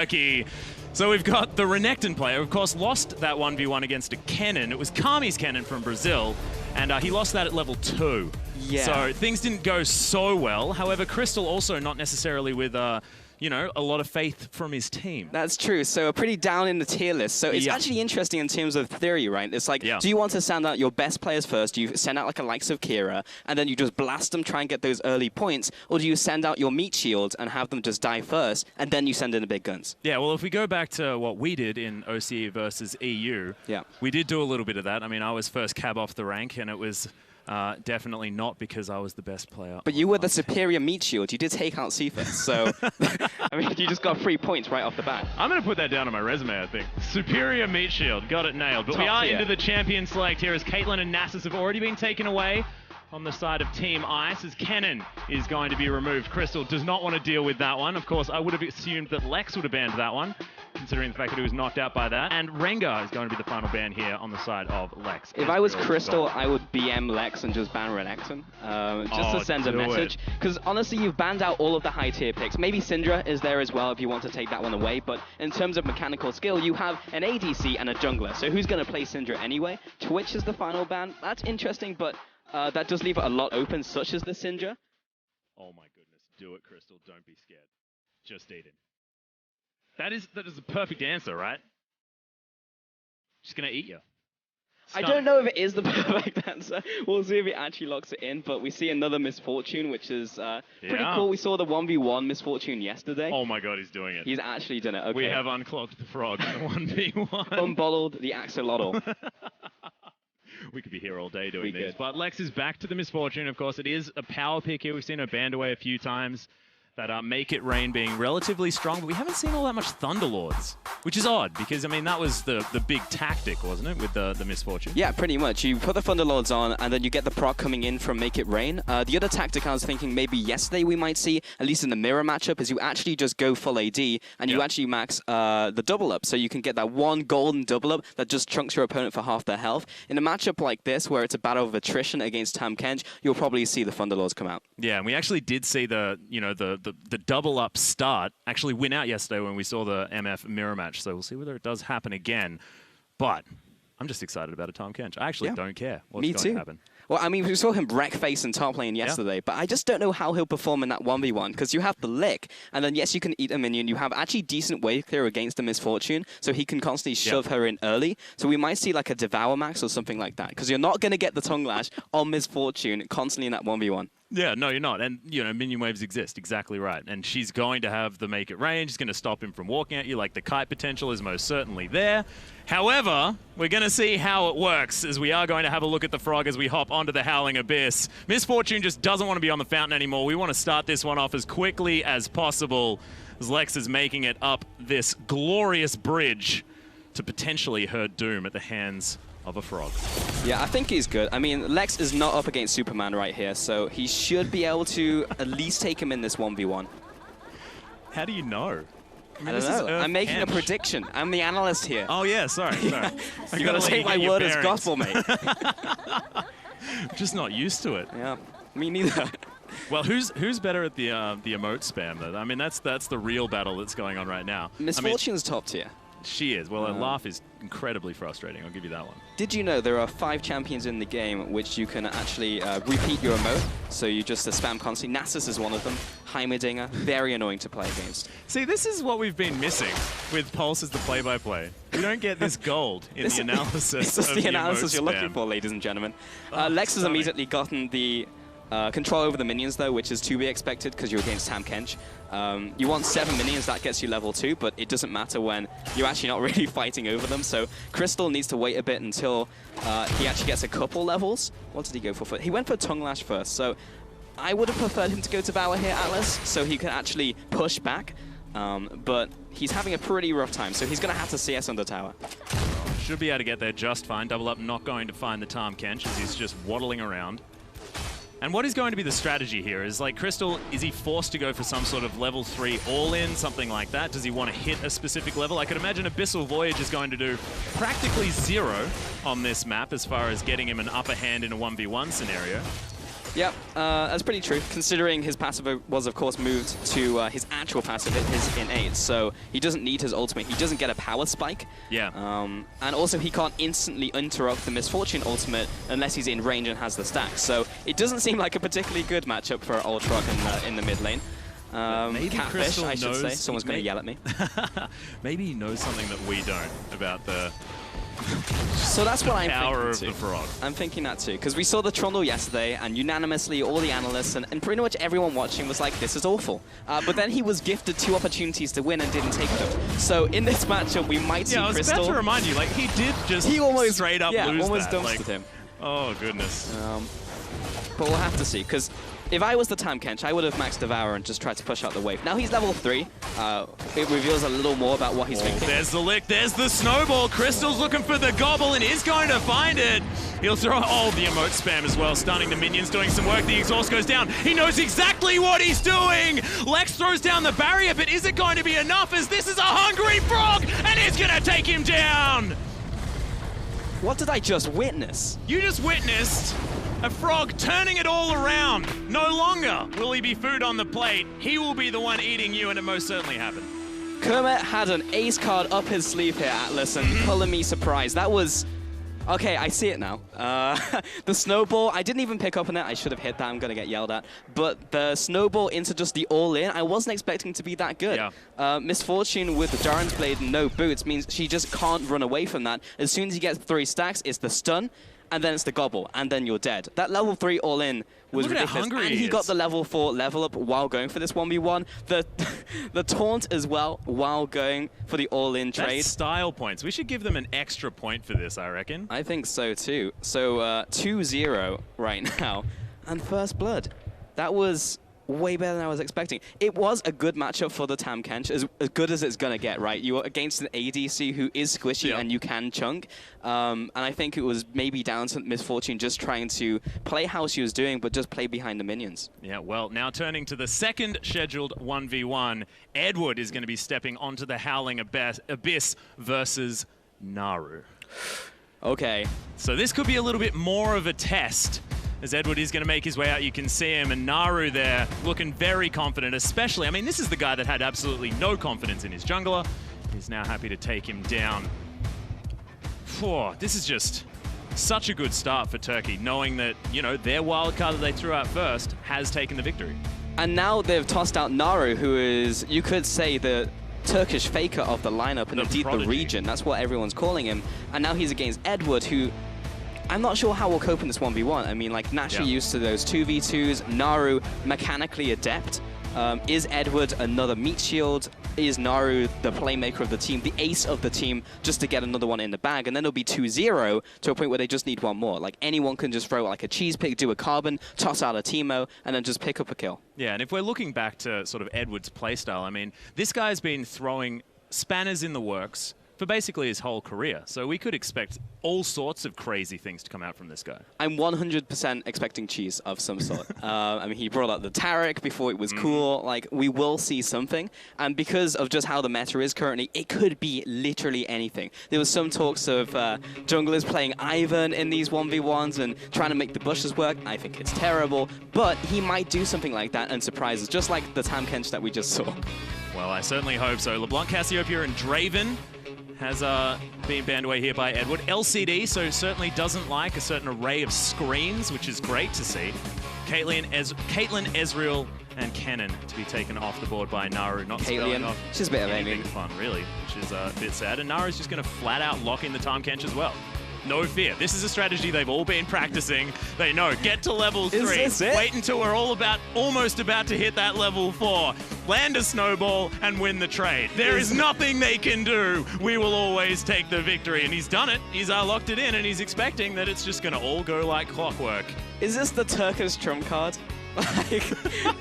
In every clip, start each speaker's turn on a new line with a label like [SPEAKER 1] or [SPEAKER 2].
[SPEAKER 1] Okay, so we've got the Renekton player, of course, lost that 1v1 against a Kennen. It was Kami's Kennen from Brazil, and he lost that at level 2.
[SPEAKER 2] Yeah.
[SPEAKER 1] So things didn't go so well. However, Crystal also not necessarily with, you know, a lot of faith from his team.
[SPEAKER 2] That's true. So pretty down in the tier list. So it's actually interesting in terms of theory, right? It's like, do you want to send out your best players first? Do you send out like a likes of Kira, and then you just blast them, try and get those early points? Or do you send out your meat shields and have them just die first, and then you send in the big guns?
[SPEAKER 1] Yeah, well, if we go back to what we did in OCE versus EU, we did do a little bit of that. I mean, I was first cab off the rank, and it was definitely not because I was the best player.
[SPEAKER 2] But you were the superior meat shield. You did take out Cephas, so I mean, you just got 3 points right off the bat.
[SPEAKER 1] I'm going to put that down on my resume, I think. Superior meat shield. Got it nailed. But we are into the champion select here as Caitlyn and Nasus have already been taken away on the side of Team Ice as Kennen is going to be removed. Crystal does not want to deal with that one. Of course, I would have assumed that Lex would have banned that one, considering the fact that he was knocked out by that. And Rengar is going to be the final ban here on the side of Lex.
[SPEAKER 2] If I was Crystal, I would BM Lex and just ban Renekton, just to send a message. Because honestly, you've banned out all of the high tier picks. Maybe Syndra is there as well if you want to take that one away. But in terms of mechanical skill, you have an ADC and a jungler. So who's going to play Syndra anyway? Twitch is the final ban. That's interesting, but that does leave it a lot open, such as the Syndra.
[SPEAKER 1] Oh my goodness. Do it, Crystal. Don't be scared. Just eat it. That is a perfect answer, right? She's going to eat you.
[SPEAKER 2] I don't know if it is the perfect answer. We'll see if it actually locks it in, but we see another Misfortune, which is pretty cool. We saw the 1v1 Misfortune yesterday.
[SPEAKER 1] Oh my god, he's doing it.
[SPEAKER 2] He's actually done it. Okay.
[SPEAKER 1] We have unclogged the frog in the 1v1.
[SPEAKER 2] Unbottled the axolotl.
[SPEAKER 1] We could be here all day doing this. But Lex is back to the Misfortune, of course. It is a power pick here. We've seen her banned away a few times. That Make It Rain being relatively strong, but we haven't seen all that much Thunderlords, which is odd, because, I mean, that was the big tactic, wasn't it, with the Misfortune?
[SPEAKER 2] Yeah, pretty much. You put the Thunderlords on, and then you get the proc coming in from Make It Rain. The other tactic I was thinking maybe yesterday we might see, at least in the mirror matchup, is you actually just go full AD, and you actually max the double up, so you can get that one golden double up that just chunks your opponent for half their health. In a matchup like this, where it's a battle of attrition against Tahm Kench, you'll probably see the Thunderlords come out.
[SPEAKER 1] Yeah, and we actually did see the double up start actually win out yesterday when we saw the MF mirror match, so we'll see whether it does happen again. But I'm just excited about a Tahm Kench. I actually don't care what's going to happen.
[SPEAKER 2] Well, I mean, we saw him wreck face in top lane yesterday, but I just don't know how he'll perform in that 1v1, because you have the lick, and then yes, you can eat a minion. You have actually decent wave clear against the Misfortune, so he can constantly shove her in early. So we might see like a Devour Max or something like that, because you're not going to get the Tongue Lash on Misfortune constantly in that 1v1.
[SPEAKER 1] Yeah, no, you're not. And, you know, minion waves exist. Exactly right. And she's going to have the Make It Rain. She's going to stop him from walking at you. Like, the kite potential is most certainly there. However, we're going to see how it works, as we are going to have a look at the frog as we hop onto the Howling Abyss. Misfortune just doesn't want to be on the fountain anymore. We want to start this one off as quickly as possible, as Lex is making it up this glorious bridge to potentially her doom at the hands of a frog.
[SPEAKER 2] Yeah, I think he's good. I mean, Lex is not up against Superman right here, so he should be able to at least take him in this 1v1.
[SPEAKER 1] How do you know?
[SPEAKER 2] I don't know. I'm making a prediction. I'm the analyst here.
[SPEAKER 1] Oh, yeah, sorry.
[SPEAKER 2] You gotta take my word as gospel, mate.
[SPEAKER 1] I'm just not used to it.
[SPEAKER 2] Yeah, me neither.
[SPEAKER 1] Well, who's better at the emote spam, though? I mean, that's the real battle that's going on right now.
[SPEAKER 2] Misfortune's top tier.
[SPEAKER 1] She is. Well, her laugh is incredibly frustrating. I'll give you that one.
[SPEAKER 2] Did you know there are 5 champions in the game which you can actually repeat your emote? So you just spam constantly. Nasus is one of them. Heimerdinger, very annoying to play against.
[SPEAKER 1] See, this is what we've been missing with Pulse as the play-by-play. We don't get this gold in the analysis.
[SPEAKER 2] This is the analysis you're looking for, ladies and gentlemen. Lex has immediately gotten the control over the minions, though, which is to be expected because you're against Tahm Kench. You want 7 minions, that gets you level 2, but it doesn't matter when you're actually not really fighting over them. So Crystal needs to wait a bit until he actually gets a couple levels. What did he go for? He went for Tongue Lash first, so I would have preferred him to go to Devour here, Atlus, so he can actually push back. But he's having a pretty rough time, so he's going to have to CS under tower.
[SPEAKER 1] Should be able to get there just fine. Double up not going to find the Tahm Kench as he's just waddling around. And what is going to be the strategy here? Is like Crystal, is he forced to go for some sort of level 3 all-in, something like that? Does he want to hit a specific level? I could imagine Abyssal Voyage is going to do practically 0 on this map as far as getting him an upper hand in a 1v1 scenario.
[SPEAKER 2] Yep, that's pretty true, considering his passive was, of course, moved to his actual passive, his innate, so he doesn't need his ultimate. He doesn't get a power spike.
[SPEAKER 1] Yeah.
[SPEAKER 2] And also, he can't instantly interrupt the Misfortune ultimate unless he's in range and has the stack. So it doesn't seem like a particularly good matchup for Ultron in the mid lane.
[SPEAKER 1] Maybe
[SPEAKER 2] Catfish,
[SPEAKER 1] Crystal
[SPEAKER 2] I should say.
[SPEAKER 1] knows,
[SPEAKER 2] Someone's going to yell at me.
[SPEAKER 1] Maybe he knows something that we don't about the
[SPEAKER 2] so that's what I'm
[SPEAKER 1] power of
[SPEAKER 2] thinking
[SPEAKER 1] the frog.
[SPEAKER 2] I'm thinking that too, because we saw the Trundle yesterday, and unanimously all the analysts and pretty much everyone watching was like, this is awful. But then he was gifted 2 opportunities to win and didn't take them. So in this matchup, we might see Crystal.
[SPEAKER 1] I was about to remind you, like, he did just straight up lose
[SPEAKER 2] almost
[SPEAKER 1] that.
[SPEAKER 2] dumpstered him.
[SPEAKER 1] Oh, goodness.
[SPEAKER 2] But we'll have to see, because if I was the Tam Kench, I would have maxed Devour and just tried to push out the wave. Now he's level 3. It reveals a little more about what he's thinking.
[SPEAKER 1] There's the lick, there's the snowball. Crystal's looking for the gobble and is going to find it. He'll throw the emote spam as well, stunning the minions, doing some work. The exhaust goes down. He knows exactly what he's doing. Lex throws down the barrier, but is it going to be enough, as this is a hungry frog and it's going to take him down?
[SPEAKER 2] What did I just witness?
[SPEAKER 1] You just witnessed a frog turning it all around. No longer will he be food on the plate. He will be the one eating you, and it most certainly happened.
[SPEAKER 2] Kermit had an ace card up his sleeve here, Atlus, and pulling me surprise. That was... Okay, I see it now. The snowball, I didn't even pick up on it. I should have hit that. I'm going to get yelled at. But the snowball into just the all-in, I wasn't expecting to be that good. Yeah. Misfortune with the Darren's Blade and no boots means she just can't run away from that. As soon as he gets 3 stacks, it's the stun, and then it's the gobble, and then you're dead. That level 3 all-in was ridiculous. And he got the level 4 level up while going for this 1v1. The taunt as well while going for the all-in trade.
[SPEAKER 1] That's style points. We should give them an extra point for this, I reckon.
[SPEAKER 2] I think so too. So 2-0 right now, and first blood. That was way better than I was expecting. It was a good matchup for the Tam Kench, as good as it's going to get, right? You are against an ADC who is squishy and you can chunk. And I think it was maybe down to Misfortune just trying to play how she was doing, but just play behind the minions.
[SPEAKER 1] Yeah, well, now turning to the second scheduled 1v1, Edward is going to be stepping onto the Howling Abyss versus Naru.
[SPEAKER 2] Okay.
[SPEAKER 1] So this could be a little bit more of a test, as Edward is going to make his way out. You can see him, and Naru there looking very confident, especially, I mean, this is the guy that had absolutely no confidence in his jungler. He's now happy to take him down. This is just such a good start for Turkey, knowing that, you know, their wildcard that they threw out first has taken the victory.
[SPEAKER 2] And now they've tossed out Naru, who is, you could say, the Turkish faker of the lineup, and indeed the region. That's what everyone's calling him. And now he's against Edward, who... I'm not sure how we'll cope in this 1v1. I mean, like, naturally used to those 2v2s. Naru, mechanically adept. Is Edward another meat shield? Is Naru the playmaker of the team, the ace of the team, just to get another one in the bag? And then it'll be 2-0 to a point where they just need one more. Like, anyone can just throw like a cheese pick, do a carbon, toss out a Teemo, and then just pick up a kill. Yeah,
[SPEAKER 1] and if we're looking back to sort of Edward's playstyle, I mean, this guy's been throwing spanners in the works for basically his whole career. So we could expect all sorts of crazy things to come out from this guy.
[SPEAKER 2] I'm 100% expecting cheese of some sort. I mean, he brought out the Taric before it was cool. Like, we will see something. And because of just how the meta is currently, it could be literally anything. There was some talks of junglers playing Ivan in these 1v1s and trying to make the bushes work. I think it's terrible. But he might do something like that and surprise us, just like the Tam Kench that we just saw.
[SPEAKER 1] Well, I certainly hope so. LeBlanc, Cassiopeia, and Draven has been banned away here by Edward. LCD, so certainly doesn't like a certain array of screens, which is great to see. Caitlyn, Ezreal, and Kennen to be taken off the board by Naru. Not spelling off.
[SPEAKER 2] She's a bit of anything
[SPEAKER 1] fun, really, which is a bit sad. And Naru's just going to flat out lock in the Tam Kench as well. No fear. This is a strategy they've all been practicing. They know, get to level 3. Wait until we're almost about to hit that level 4. Land a snowball and win the trade. There is nothing they can do. We will always take the victory. And he's done it. He's locked it in, and he's expecting that it's just going to all go like clockwork.
[SPEAKER 2] Is this the Turkish trump card? Like,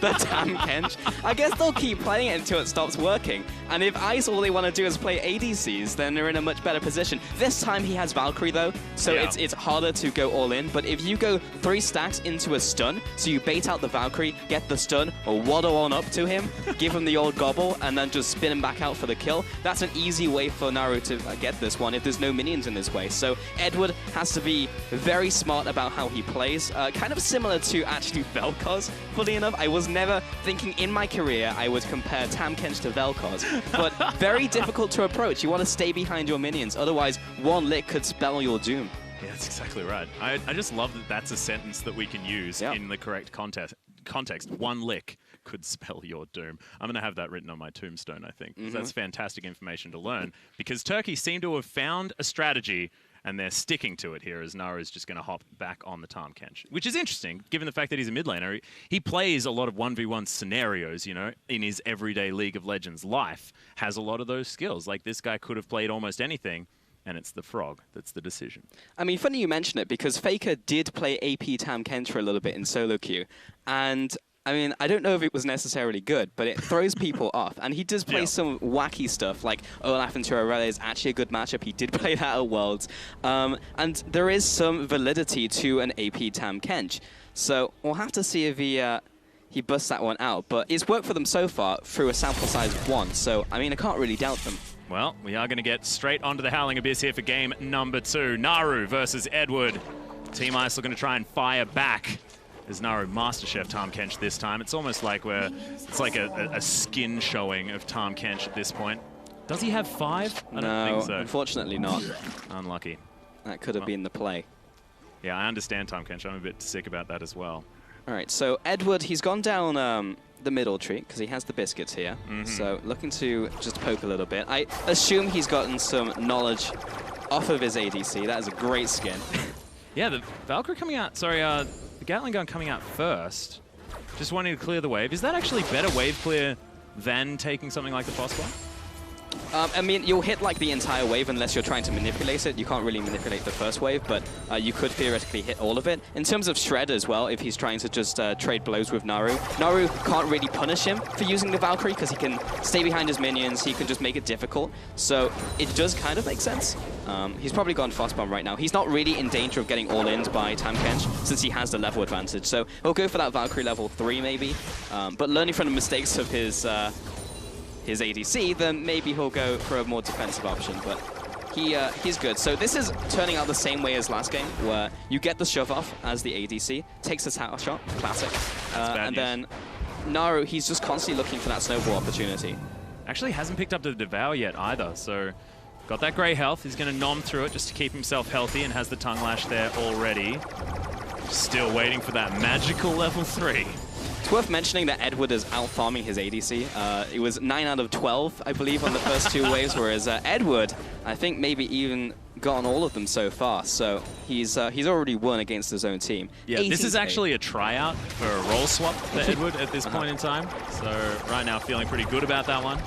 [SPEAKER 2] the Tam Kench. I guess they'll keep playing it until it stops working. And if ICE all they want to do is play ADCs, then they're in a much better position. This time he has Valkyrie though, so it's harder to go all in. But if you go 3 stacks into a stun, so you bait out the Valkyrie, get the stun, or waddle on up to him, give him the old gobble, and then just spin him back out for the kill, that's an easy way for Naru to get this one if there's no minions in his way. So Edward has to be very smart about how he plays. Kind of similar to actually Vel'Koz, fully enough. I was never thinking in my career I would compare Tam Kench to Vel'Koz, but very difficult to approach. You want to stay behind your minions, otherwise one lick could spell your doom.
[SPEAKER 1] Yeah, that's exactly right. I just love that that's a sentence that we can use in the correct context. One lick could spell your doom. I'm going to have that written on my tombstone, I think. That's fantastic information to learn, because Turkey seem to have found a strategy and they're sticking to it here as Naru's just going to hop back on the Tam Kench, which is interesting, given the fact that he's a mid laner. He plays a lot of 1v1 scenarios, you know, in his everyday League of Legends life, has a lot of those skills. Like, this guy could have played almost anything, and it's the Frog that's the decision. I
[SPEAKER 2] mean, funny you mention it, because Faker did play AP Tam Kench for a little bit in solo queue, and I mean, I don't know if it was necessarily good, but it throws people off. And he does play some wacky stuff, like Olaf and Turarella is actually a good matchup. He did play that at Worlds. And there is some validity to an AP Tam Kench. So we'll have to see if he busts that one out. But it's worked for them so far through a sample size of 1. So, I mean, I can't really doubt them.
[SPEAKER 1] Well, we are going to get straight onto the Howling Abyss here for game number 2. Naru versus Edward. Team Ice are going to try and fire back. There's Naru MasterChef Tam Kench this time. It's almost like it's like a skin showing of Tam Kench at this point. Does he have 5? I don't think so.
[SPEAKER 2] Unfortunately not.
[SPEAKER 1] Unlucky.
[SPEAKER 2] That could have been the play.
[SPEAKER 1] Yeah, I understand Tam Kench. I'm a bit sick about that as well.
[SPEAKER 2] All right, so Edward, he's gone down the middle tree because he has the biscuits here. So looking to just poke a little bit. I assume he's gotten some knowledge off of his ADC. That is a great skin.
[SPEAKER 1] Yeah, the Valkyrie coming out, sorry, the Gatling gun coming out first. Just wanting to clear the wave. Is that actually better wave clear than taking something like the Frostbite?
[SPEAKER 2] I mean, you'll hit like the entire wave unless you're trying to manipulate it. You can't really manipulate the first wave, but you could theoretically hit all of it. In terms of Shred as well, if he's trying to just trade blows with Naru, Naru can't really punish him for using the Valkyrie because he can stay behind his minions. He can just make it difficult. So it does kind of make sense. He's probably gone Frostbomb right now. He's not really in danger of getting all-ined by Tam Kench since he has the level advantage. So he'll go for that Valkyrie level 3 maybe. But learning from the mistakes of his ADC, then maybe he'll go for a more defensive option, but he's good. So this is turning out the same way as last game, where you get the shove off as the ADC, takes the tower shot, classic, and then Naru, he's just constantly looking for that snowball opportunity.
[SPEAKER 1] Actually hasn't picked up the Devour yet either, so got that grey health. He's going to nom through it just to keep himself healthy and has the Tongue Lash there already. Still waiting for that magical level 3.
[SPEAKER 2] It's worth mentioning that Edward is out-farming his ADC. It was 9 out of 12, I believe, on the first 2 waves, whereas Edward, I think, maybe even gotten all of them so far. So he's already won against his own team.
[SPEAKER 1] Yeah, this is actually a tryout for a role swap for Edward at this point in time. So right now, feeling pretty good about that one.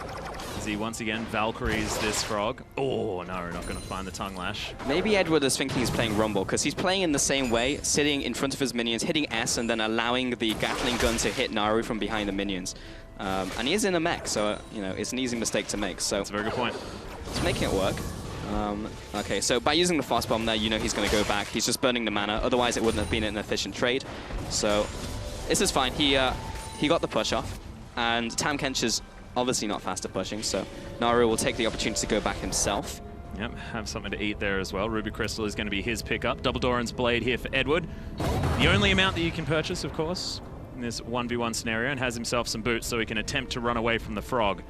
[SPEAKER 1] As he once again Valkyries this Frog. Oh, no, we're not going to find the Tongue Lash.
[SPEAKER 2] Maybe Edward is thinking he's playing Rumble, because he's playing in the same way, sitting in front of his minions, hitting S, and then allowing the Gatling gun to hit Naru from behind the minions. And he is in a mech, so you know it's an easy mistake to make. So
[SPEAKER 1] that's a very good point.
[SPEAKER 2] It's making it work. Okay, so by using the Fast Bomb there, you know he's going to go back. He's just burning the mana, otherwise it wouldn't have been an efficient trade. So this is fine. He got the push off, and Tam Kench is obviously not faster pushing, so Naru will take the opportunity to go back himself.
[SPEAKER 1] Yep, have something to eat there as well. Ruby Crystal is going to be his pickup. Double Doran's Blade here for Edward. The only amount that you can purchase, of course, in this 1v1 scenario, and has himself some boots so he can attempt to run away from the Frog,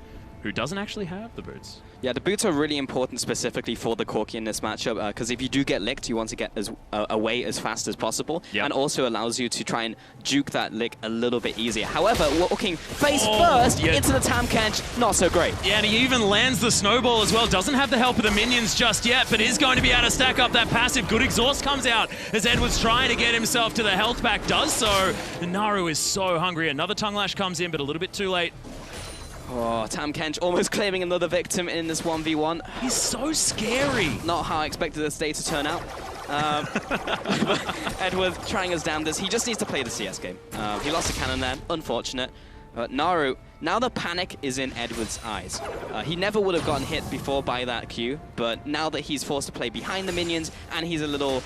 [SPEAKER 1] who doesn't actually have the boots.
[SPEAKER 2] Yeah, the boots are really important specifically for the Corki in this matchup, because if you do get licked, you want to get away as fast as possible, and also allows you to try and juke that lick a little bit easier. However, walking face first into the Tam Kench, not so great.
[SPEAKER 1] Yeah, and he even lands the snowball as well. Doesn't have the help of the minions just yet, but is going to be able to stack up that passive. Good exhaust comes out as Edward's trying to get himself to the health pack, does so. And Naru is so hungry. Another Tongue Lash comes in, but a little bit too late.
[SPEAKER 2] Oh, Tam Kench almost claiming another victim in this 1v1.
[SPEAKER 1] He's so scary.
[SPEAKER 2] Not how I expected this day to turn out. Edward trying his damnedest. He just needs to play the CS game. He lost a cannon there, unfortunate. Naru, now the panic is in Edward's eyes. He never would have gotten hit before by that Q, but now that he's forced to play behind the minions and he's a little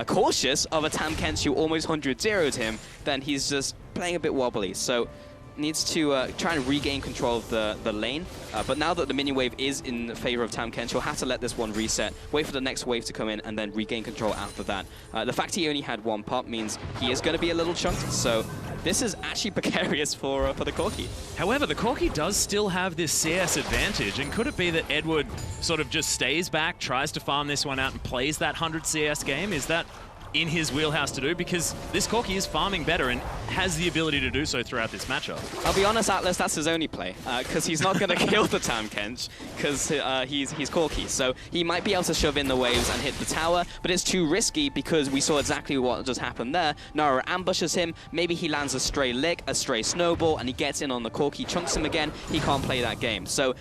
[SPEAKER 2] cautious of a Tam Kench who almost 100-0'd him, then he's just playing a bit wobbly. So needs to try and regain control of the lane. But now that the minion wave is in favor of Tam Kench, he'll have to let this one reset, wait for the next wave to come in, and then regain control after that. The fact he only had one pop means he is going to be a little chunked, so this is actually precarious for the Corki.
[SPEAKER 1] However, the Corki does still have this CS advantage, and could it be that Edward sort of just stays back, tries to farm this one out, and plays that 100 CS game? Is that in his wheelhouse to do? Because this Corki is farming better and has the ability to do so throughout this matchup.
[SPEAKER 2] I'll be honest, Atlus, that's his only play, because he's not going to kill the Tam Kench, because he's Corki. So he might be able to shove in the waves and hit the tower, but it's too risky because we saw exactly what just happened there. Naru ambushes him, maybe he lands a stray lick, a stray snowball, and he gets in on the Corki, chunks him again, he can't play that game. So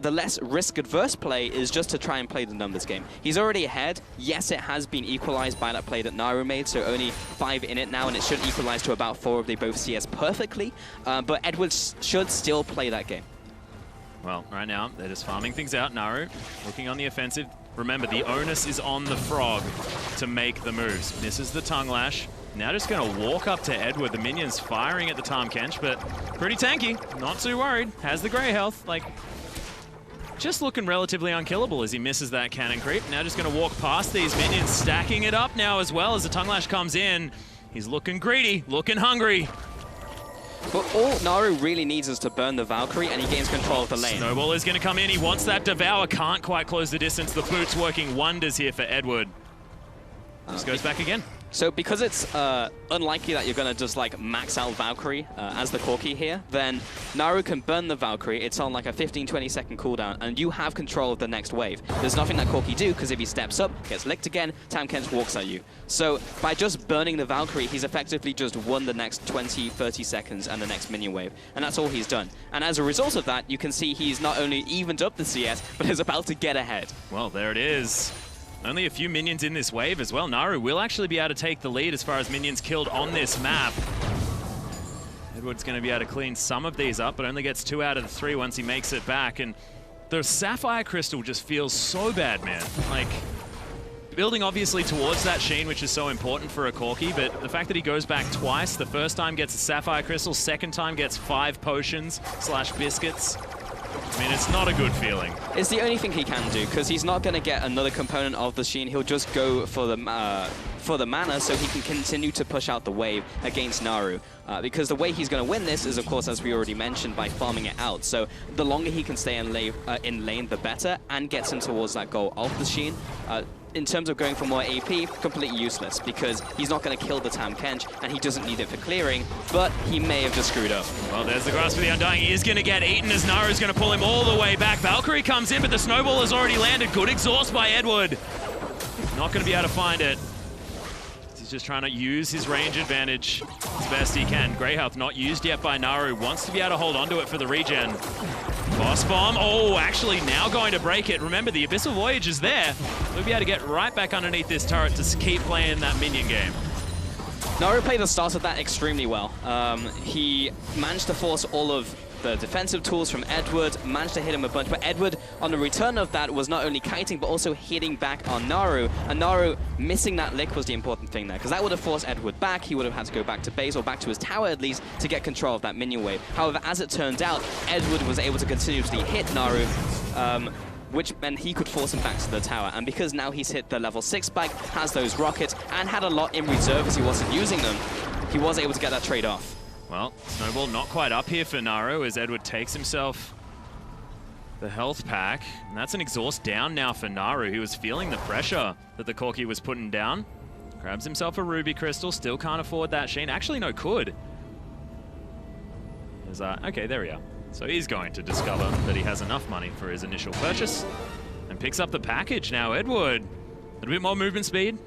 [SPEAKER 2] the less risk-adverse play is just to try and play the numbers game. He's already ahead. Yes, it has been equalized by that play that Naru made, so only 5 in it now, and it should equalize to about 4 if they both CS perfectly. But Edwards should still play that game.
[SPEAKER 1] Well, right now, they're just farming things out. Naru looking on the offensive. Remember, the onus is on the Frog to make the moves. Misses the Tongue Lash. Now just going to walk up to Edward. The minions firing at the Tam Kench, but pretty tanky. Not too worried. Has the Grey health. Like, just looking relatively unkillable as he misses that cannon creep. Now just going to walk past these minions, stacking it up now as well as the Tongue Lash comes in. He's looking greedy, looking hungry.
[SPEAKER 2] But all Naru really needs is to burn the Valkyrie and he gains control of the lane.
[SPEAKER 1] Snowball is going to come in. He wants that Devour. Can't quite close the distance. The boot's working wonders here for Edward. Just goes back again.
[SPEAKER 2] So because it's unlikely that you're going to just like max out Valkyrie as the Corki here, then Naru can burn the Valkyrie. It's on like a 15-20 second cooldown, and you have control of the next wave. There's nothing that Corki do, because if he steps up, gets licked again, Tam Kench walks at you. So by just burning the Valkyrie, he's effectively just won the next 20-30 seconds and the next minion wave. And that's all he's done. And as a result of that, you can see he's not only evened up the CS, but is about to get ahead.
[SPEAKER 1] Well, there it is. Only a few minions in this wave as well. Naru will actually be able to take the lead as far as minions killed on this map. Edward's going to be able to clean some of these up, but only gets 2 out of the 3 once he makes it back. And the Sapphire Crystal just feels so bad, man. Like, building obviously towards that Sheen, which is so important for a Corki, but the fact that he goes back twice, the first time gets a Sapphire Crystal, second time gets 5 potions / biscuits. I mean, it's not a good feeling.
[SPEAKER 2] It's the only thing he can do, because he's not going to get another component of the Sheen. He'll just go for the mana so he can continue to push out the wave against Naru. Because the way he's going to win this is, of course, as we already mentioned, by farming it out. So the longer he can stay in lane, the better, and gets him towards that goal of the Sheen. In terms of going for more AP, completely useless, because he's not going to kill the Tam Kench, and he doesn't need it for clearing, but he may have just screwed up.
[SPEAKER 1] Well, there's the Grasp of the Undying. He is going to get eaten as Naru's going to pull him all the way back. Valkyrie comes in, but the Snowball has already landed. Good exhaust by Edward. Not going to be able to find it. He's just trying to use his range advantage as best he can. Grey Health not used yet by Naru. Wants to be able to hold onto it for the regen. Boss Bomb. Oh, actually now going to break it. Remember, the Abyssal Voyage is there. We'll be able to get right back underneath this turret to keep playing that minion game.
[SPEAKER 2] Naru played the start of that extremely well. He managed to force all of the defensive tools from Edward, managed to hit him a bunch, but Edward, on the return of that, was not only kiting, but also hitting back on Naru, and Naru missing that lick was the important thing there, because that would have forced Edward back. He would have had to go back to base, or back to his tower at least, to get control of that minion wave. However, as it turned out, Edward was able to continuously hit Naru, which meant he could force him back to the tower. And because now he's hit the level 6 spike, has those rockets, and had a lot in reserve as he wasn't using them, he was able to get that trade off.
[SPEAKER 1] Well, Snowball not quite up here for Naru as Edward takes himself the health pack. And that's an exhaust down now for Naru. He was feeling the pressure that the Corki was putting down. Grabs himself a Ruby Crystal, still can't afford that Sheen. Actually, no, could. Okay, there we are. So he's going to discover that he has enough money for his initial purchase and picks up the package now. Edward, a little bit more movement speed.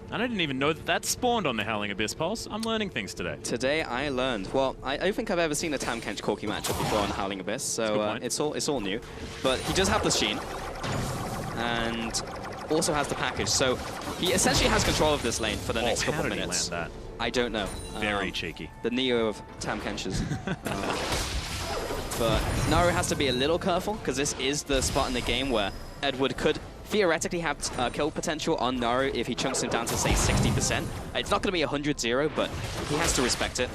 [SPEAKER 1] I didn't even know that spawned on the Howling Abyss Pulse. I'm learning things today.
[SPEAKER 2] Today I learned. Well, I don't think I've ever seen a Tam Kench Corki matchup before on Howling Abyss, so it's all new. But he does have the Sheen, and also has the package. So he essentially has control of this lane for the next couple of minutes.
[SPEAKER 1] How did he land that?
[SPEAKER 2] I don't know.
[SPEAKER 1] Very cheeky.
[SPEAKER 2] The Neo of Tam Kench's. But Naru has to be a little careful, because this is the spot in the game where Edward could theoretically have kill potential on Naru if he chunks him down to, say, 60%. It's not going to be 100-0, but he has to respect it.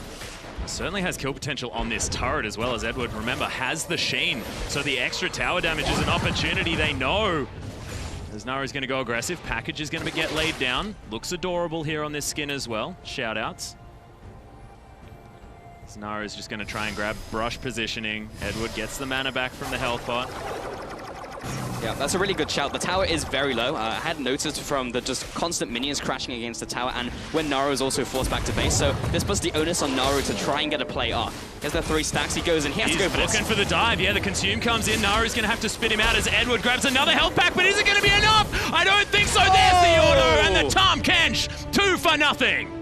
[SPEAKER 1] Certainly has kill potential on this turret as well, as Edward, remember, has the Sheen. So the extra tower damage is an opportunity, they know. As Naru's going to go aggressive, package is going to get laid down. Looks adorable here on this skin as well. Shoutouts. Naru's just going to try and grab brush positioning. Edward gets the mana back from the health bot.
[SPEAKER 2] Yeah, that's a really good shout. The tower is very low. I had noticed from the just constant minions crashing against the tower, and when Naru is also forced back to base. So this puts the onus on Naru to try and get a play off. Here's the 3 stacks. He goes in. He has to go for this.
[SPEAKER 1] He's looking for the dive. Yeah, the consume comes in. Naru's going to have to spit him out as Edward grabs another health pack, but is it going to be enough? I don't think so. Oh! There's the auto, and the Tam Kench, 2 for nothing.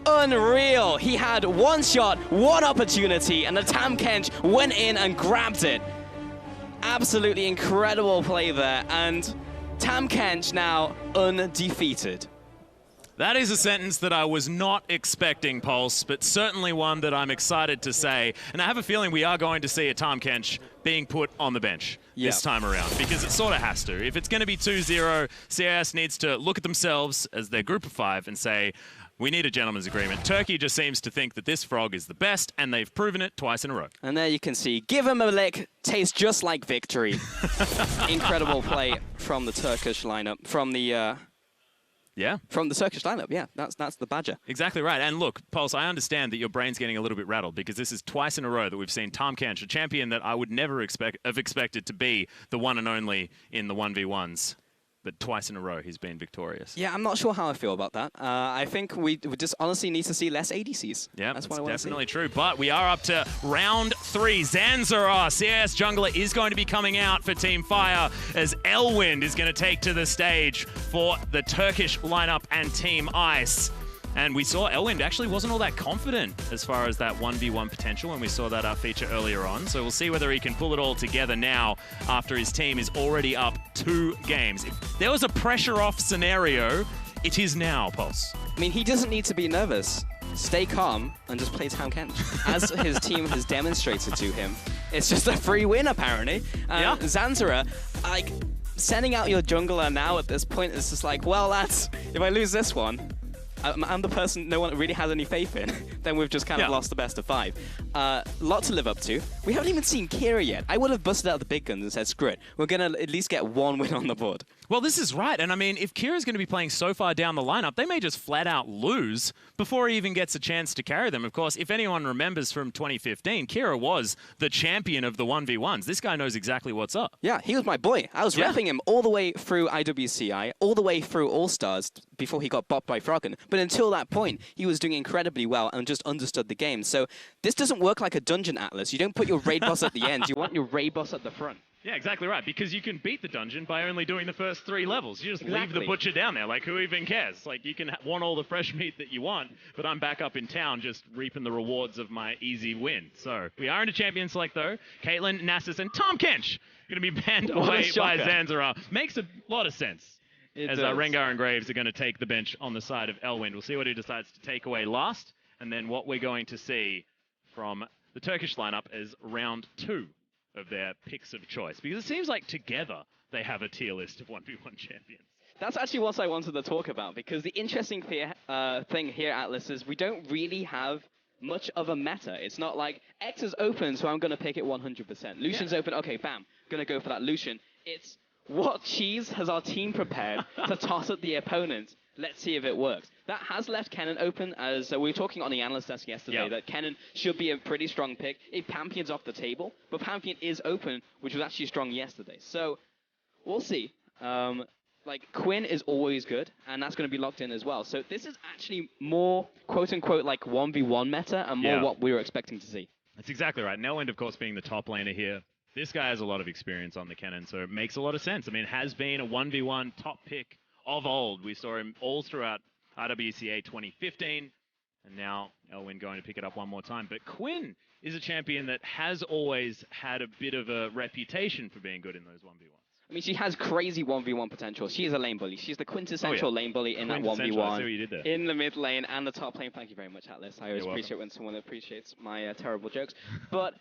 [SPEAKER 2] Unreal. He had 1 shot, 1 opportunity, and the Tam Kench went in and grabbed it. Absolutely incredible play there, and Tam Kench now undefeated.
[SPEAKER 1] That is a sentence that I was not expecting, Pulse, but certainly one that I'm excited to say. And I have a feeling we are going to see a Tam Kench being put on the bench this time around, because it sort of has to. If it's going to be 2-0, CIS needs to look at themselves as their group of 5 and say, we need a gentleman's agreement. Turkey just seems to think that this frog is the best, and they've proven it twice in a row.
[SPEAKER 2] And there you can see, give him a lick, tastes just like victory. Incredible play from the Turkish lineup, from the Turkish lineup. Yeah, that's the Badger.
[SPEAKER 1] Exactly right. And look, Pulse, I understand that your brain's getting a little bit rattled, because this is twice in a row that we've seen Tam Kench, a champion that I would never have expected to be the one and only in the 1v1s. But twice in a row, he's been victorious.
[SPEAKER 2] Yeah, I'm not sure how I feel about that. I think we just honestly need to see less ADCs.
[SPEAKER 1] Yeah, that's definitely true. But we are up to round 3. Zanzara, CIS jungler, is going to be coming out for Team Fire, as Elwind is going to take to the stage for the Turkish lineup and Team Ice. And we saw Elwind actually wasn't all that confident as far as that 1v1 potential when we saw that feature earlier on. So we'll see whether he can pull it all together now after his team is already up 2 games. If there was a pressure-off scenario, it is now, Pulse.
[SPEAKER 2] I mean, he doesn't need to be nervous. Stay calm and just play Tam Kench. As his team has demonstrated to him, it's just a free win, apparently.
[SPEAKER 1] Yeah.
[SPEAKER 2] Zanzara, like, sending out your jungler now at this point is just like, well, lads, if I lose this one, I'm the person no one really has any faith in, then we've just kind of lost the best of 5. Lot to live up to. We haven't even seen Kira yet. I would have busted out the big guns and said, screw it. We're going to at least get 1 win on the board.
[SPEAKER 1] Well, this is right. And I mean, if Kira's going to be playing so far down the lineup, they may just flat out lose before he even gets a chance to carry them. Of course, if anyone remembers from 2015, Kira was the champion of the 1v1s. This guy knows exactly what's up.
[SPEAKER 2] Yeah, he was my boy. I was repping him all the way through IWC, all the way through AllStars before he got bopped by Froggen. But until that point, he was doing incredibly well and just understood the game. So this doesn't work like a dungeon Atlus. You don't put your raid boss at the end. You want your raid boss at the front.
[SPEAKER 1] Yeah, exactly right, because you can beat the dungeon by only doing the first 3 levels. You just leave the butcher down there, like, who even cares? Like, you can want all the fresh meat that you want, but I'm back up in town just reaping the rewards of my easy win. So, we are in a champion select, though. Caitlyn, Nasus, and Tam Kench going to be banned away by Zanzara. Makes a lot of sense. As Rengar and Graves are going to take the bench on the side of Elwind. We'll see what he decides to take away last, and then what we're going to see from the Turkish lineup is round 2 of their picks of choice, because it seems like together they have a tier list of 1v1 champions.
[SPEAKER 2] That's actually what I wanted to talk about, because the interesting thing here at Atlus is we don't really have much of a meta. It's not like X is open, so I'm going to pick it 100%. Lucian's open, okay, bam, going to go for that Lucian. It's what cheese has our team prepared to toss at the opponent? Let's see if it works. That has left Kennen open, as we were talking on the analyst desk yesterday, that Kennen should be a pretty strong pick if Pampion's off the table, but Pampion is open, which was actually strong yesterday. So, we'll see. Like, Quinn is always good, and that's going to be locked in as well. So this is actually more, quote-unquote, like 1v1 meta, and more what we were expecting to see.
[SPEAKER 1] That's exactly right. Elwind, of course, being the top laner here. This guy has a lot of experience on the Kennen, so it makes a lot of sense. I mean, has been a 1v1 top pick of old. We saw him all throughout IWCA 2015, and now Elwind going to pick it up one more time. But Quinn is a champion that has always had a bit of a reputation for being good in those 1v1s.
[SPEAKER 2] I mean, she has crazy 1v1 potential. She is a lane bully. She's the quintessential lane bully in that 1v1.
[SPEAKER 1] I see what you did there.
[SPEAKER 2] In the mid lane and the top lane. Thank you very much, Atlus. I always appreciate when someone appreciates my terrible jokes. But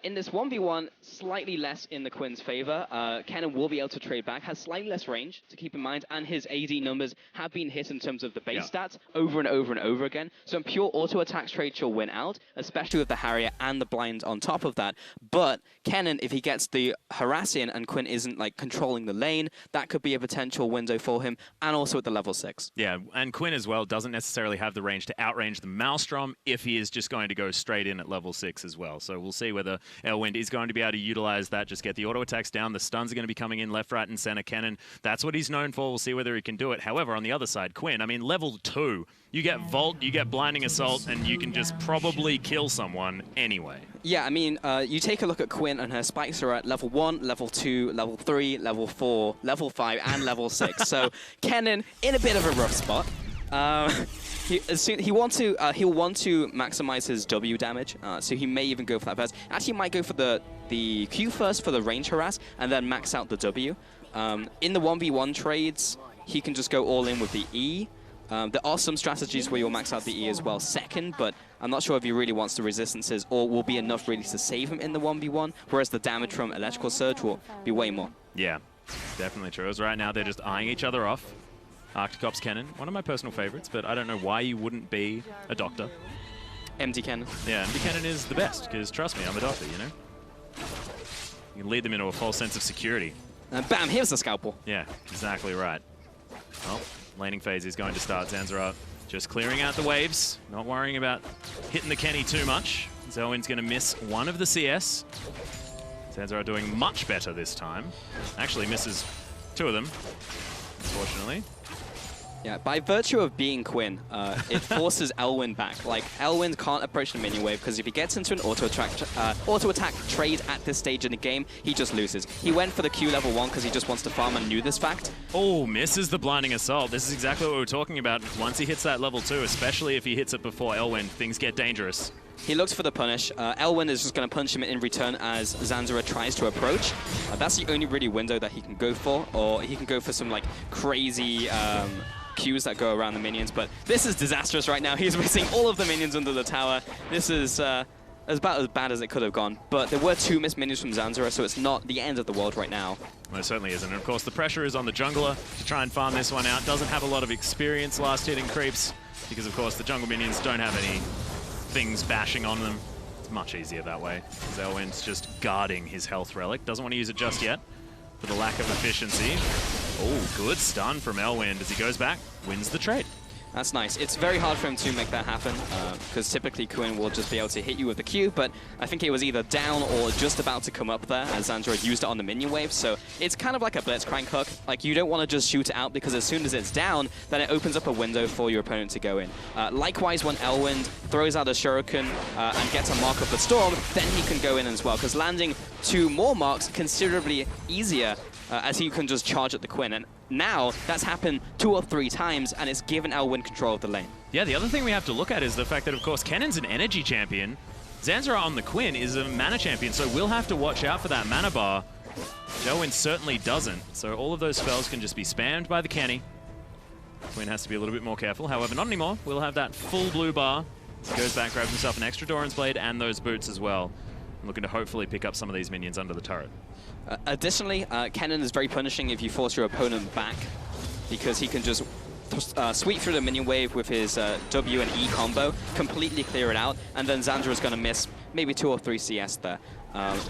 [SPEAKER 2] in this 1v1, slightly less in the Quinn's favor. Kennen will be able to trade back, has slightly less range to keep in mind, and his AD numbers have been hit in terms of the base stats over and over and over again. So in pure auto attacks trade, she'll win out, especially with the Harrier and the blind on top of that. But Kennen, if he gets the harass in and Quinn isn't like controlling the lane, that could be a potential window for him, and also at the level 6.
[SPEAKER 1] Yeah, and Quinn as well doesn't necessarily have the range to outrange the Maelstrom if he is just going to go straight in at level 6 as well. So we'll see whether Elwind is going to be able to utilize that, just get the auto attacks down. The stuns are going to be coming in left, right, and center. Kennen, that's what he's known for. We'll see whether he can do it. However, on the other side, Quinn, I mean, level 2, you get Volt, you get Blinding Assault, and you can just probably kill someone anyway.
[SPEAKER 2] Yeah, I mean, you take a look at Quinn, and her spikes are at level 1, level 2, level 3, level 4, level 5, and level 6. So Kennen in a bit of a rough spot. He'll want to maximize his W damage, so he may even go for that first. Actually, he might go for the Q first for the range harass, and then max out the W. In the 1v1 trades, he can just go all in with the E. There are some strategies where you'll max out the E as well second, but I'm not sure if he really wants the resistances or will be enough really to save him in the 1v1, whereas the damage from Electrical Surge will be way more.
[SPEAKER 1] Yeah, definitely true. As right now, they're just eyeing each other off. Arcticops Kennen, one of my personal favorites, but I don't know why you wouldn't be a doctor.
[SPEAKER 2] MD Kennen.
[SPEAKER 1] Yeah, MD Kennen is the best, because trust me, I'm a doctor, you know? You can lead them into a false sense of security.
[SPEAKER 2] And bam, here's the scalpel.
[SPEAKER 1] Yeah, exactly right. Well, laning phase is going to start. Zanzara just clearing out the waves, not worrying about hitting the Kenny too much. Elwind's going to miss one of the CS. Zanzara doing much better this time. Actually misses 2 of them, unfortunately.
[SPEAKER 2] Yeah, by virtue of being Quinn, it forces Elwind back. Like, Elwind can't approach the minion wave because if he gets into an auto attack trade at this stage in the game, he just loses. He went for the Q level 1 because he just wants to farm and knew this fact.
[SPEAKER 1] Oh, misses the Blinding Assault. This is exactly what we were talking about. Once he hits that level 2, especially if he hits it before Elwind, things get dangerous.
[SPEAKER 2] He looks for the punish. Elwind is just going to punch him in return as Zanzara tries to approach. That's the only really window that he can go for, or he can go for some like crazy Qs that go around the minions, but this is disastrous right now. He's missing all of the minions under the tower. This is about as bad as it could have gone, but there were 2 missed minions from Zanzara, so it's not the end of the world right now.
[SPEAKER 1] Well, it certainly isn't. And of course, the pressure is on the jungler to try and farm this one out. Doesn't have a lot of experience last hitting creeps, because of course the jungle minions don't have any things bashing on them. It's much easier that way. Elwind's just guarding his health relic. Doesn't want to use it just yet for the lack of efficiency. Oh, good stun from Elwind as he goes back, wins the trade.
[SPEAKER 2] That's nice. It's very hard for him to make that happen, because typically Quinn will just be able to hit you with the Q, but I think it was either down or just about to come up there as Zanzara used it on the minion wave, so it's kind of like a Blitzcrank hook. Like, you don't want to just shoot it out, because as soon as it's down, then it opens up a window for your opponent to go in. Likewise, when Elwind throws out a Shuriken and gets a Mark of the Storm, then he can go in as well, because landing 2 more marks considerably easier as he can just charge at the Quinn. And now that's happened 2 or 3 times, and it's given Elwind control of the lane. Yeah,
[SPEAKER 1] the other thing we have to look at is the fact that, of course, Kennen's an energy champion. Zanzara on the Quinn is a mana champion, so we'll have to watch out for that mana bar. Elwind certainly doesn't, so all of those spells can just be spammed by the Kenny. Quinn has to be a little bit more careful. However, not anymore. We'll have that full blue bar. He goes back, grabs himself an extra Doran's Blade and those boots as well. I'm looking to hopefully pick up some of these minions under the turret.
[SPEAKER 2] Additionally, Kennen is very punishing if you force your opponent back, because he can just sweep through the minion wave with his W and E combo, completely clear it out, and then Zanzara is going to miss maybe 2 or 3 CS there.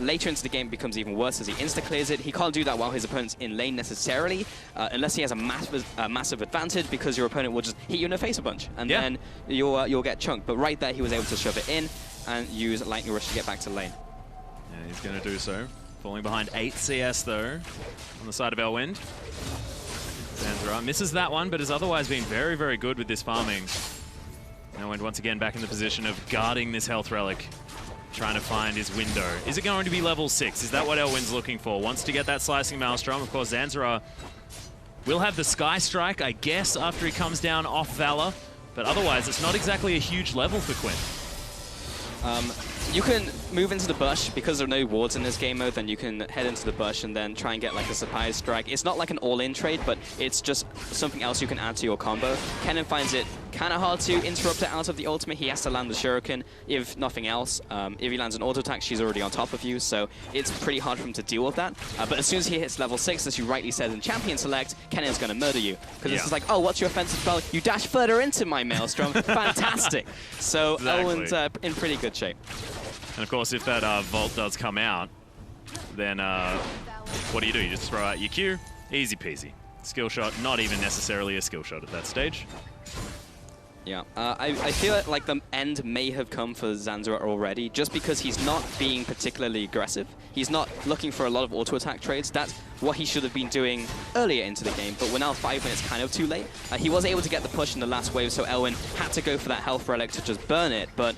[SPEAKER 2] Later into the game it becomes even worse as he insta-clears it. He can't do that while his opponent's in lane necessarily, unless he has a massive advantage, because your opponent will just hit you in the face a bunch, and then you'll get chunked. But right there he was able to shove it in and use Lightning Rush to get back to lane.
[SPEAKER 1] Yeah, he's going to do so. Falling behind 8 CS though, on the side of Elwind. Zanzara misses that one, but has otherwise been very, very good with this farming. Elwind once again back in the position of guarding this health relic, trying to find his window. Is it going to be level 6? Is that what Elwind's looking for? Wants to get that slicing Maelstrom. Of course, Zanzara will have the Sky Strike, I guess, after he comes down off Valor, but otherwise it's not exactly a huge level for Quinn.
[SPEAKER 2] You can move into the bush because there are no wards in this game mode. Then you can head into the bush and then try and get like a surprise strike. It's not like an all-in trade, but it's just something else you can add to your combo. Kennen finds it kind of hard to interrupt it out of the ultimate. He has to land the shuriken, if nothing else. If he lands an auto attack, she's already on top of you, so it's pretty hard for him to deal with that. But as soon as he hits level 6, as you rightly said in Champion Select, Kennen's going to murder you. Because it's just like, oh, what's your offensive spell? You dash further into my Maelstrom. Fantastic. So Elwind's in pretty good shape.
[SPEAKER 1] And of course, if that Vault does come out, then what do? You just throw out your Q, easy peasy. Skill shot, not even necessarily a skill shot at that stage.
[SPEAKER 2] Yeah, I feel like the end may have come for Zanzara already, just because he's not being particularly aggressive. He's not looking for a lot of auto-attack trades. That's what he should have been doing earlier into the game, but we're now 5 minutes kind of too late. He was able to get the push in the last wave, so Elwind had to go for that health relic to just burn it, but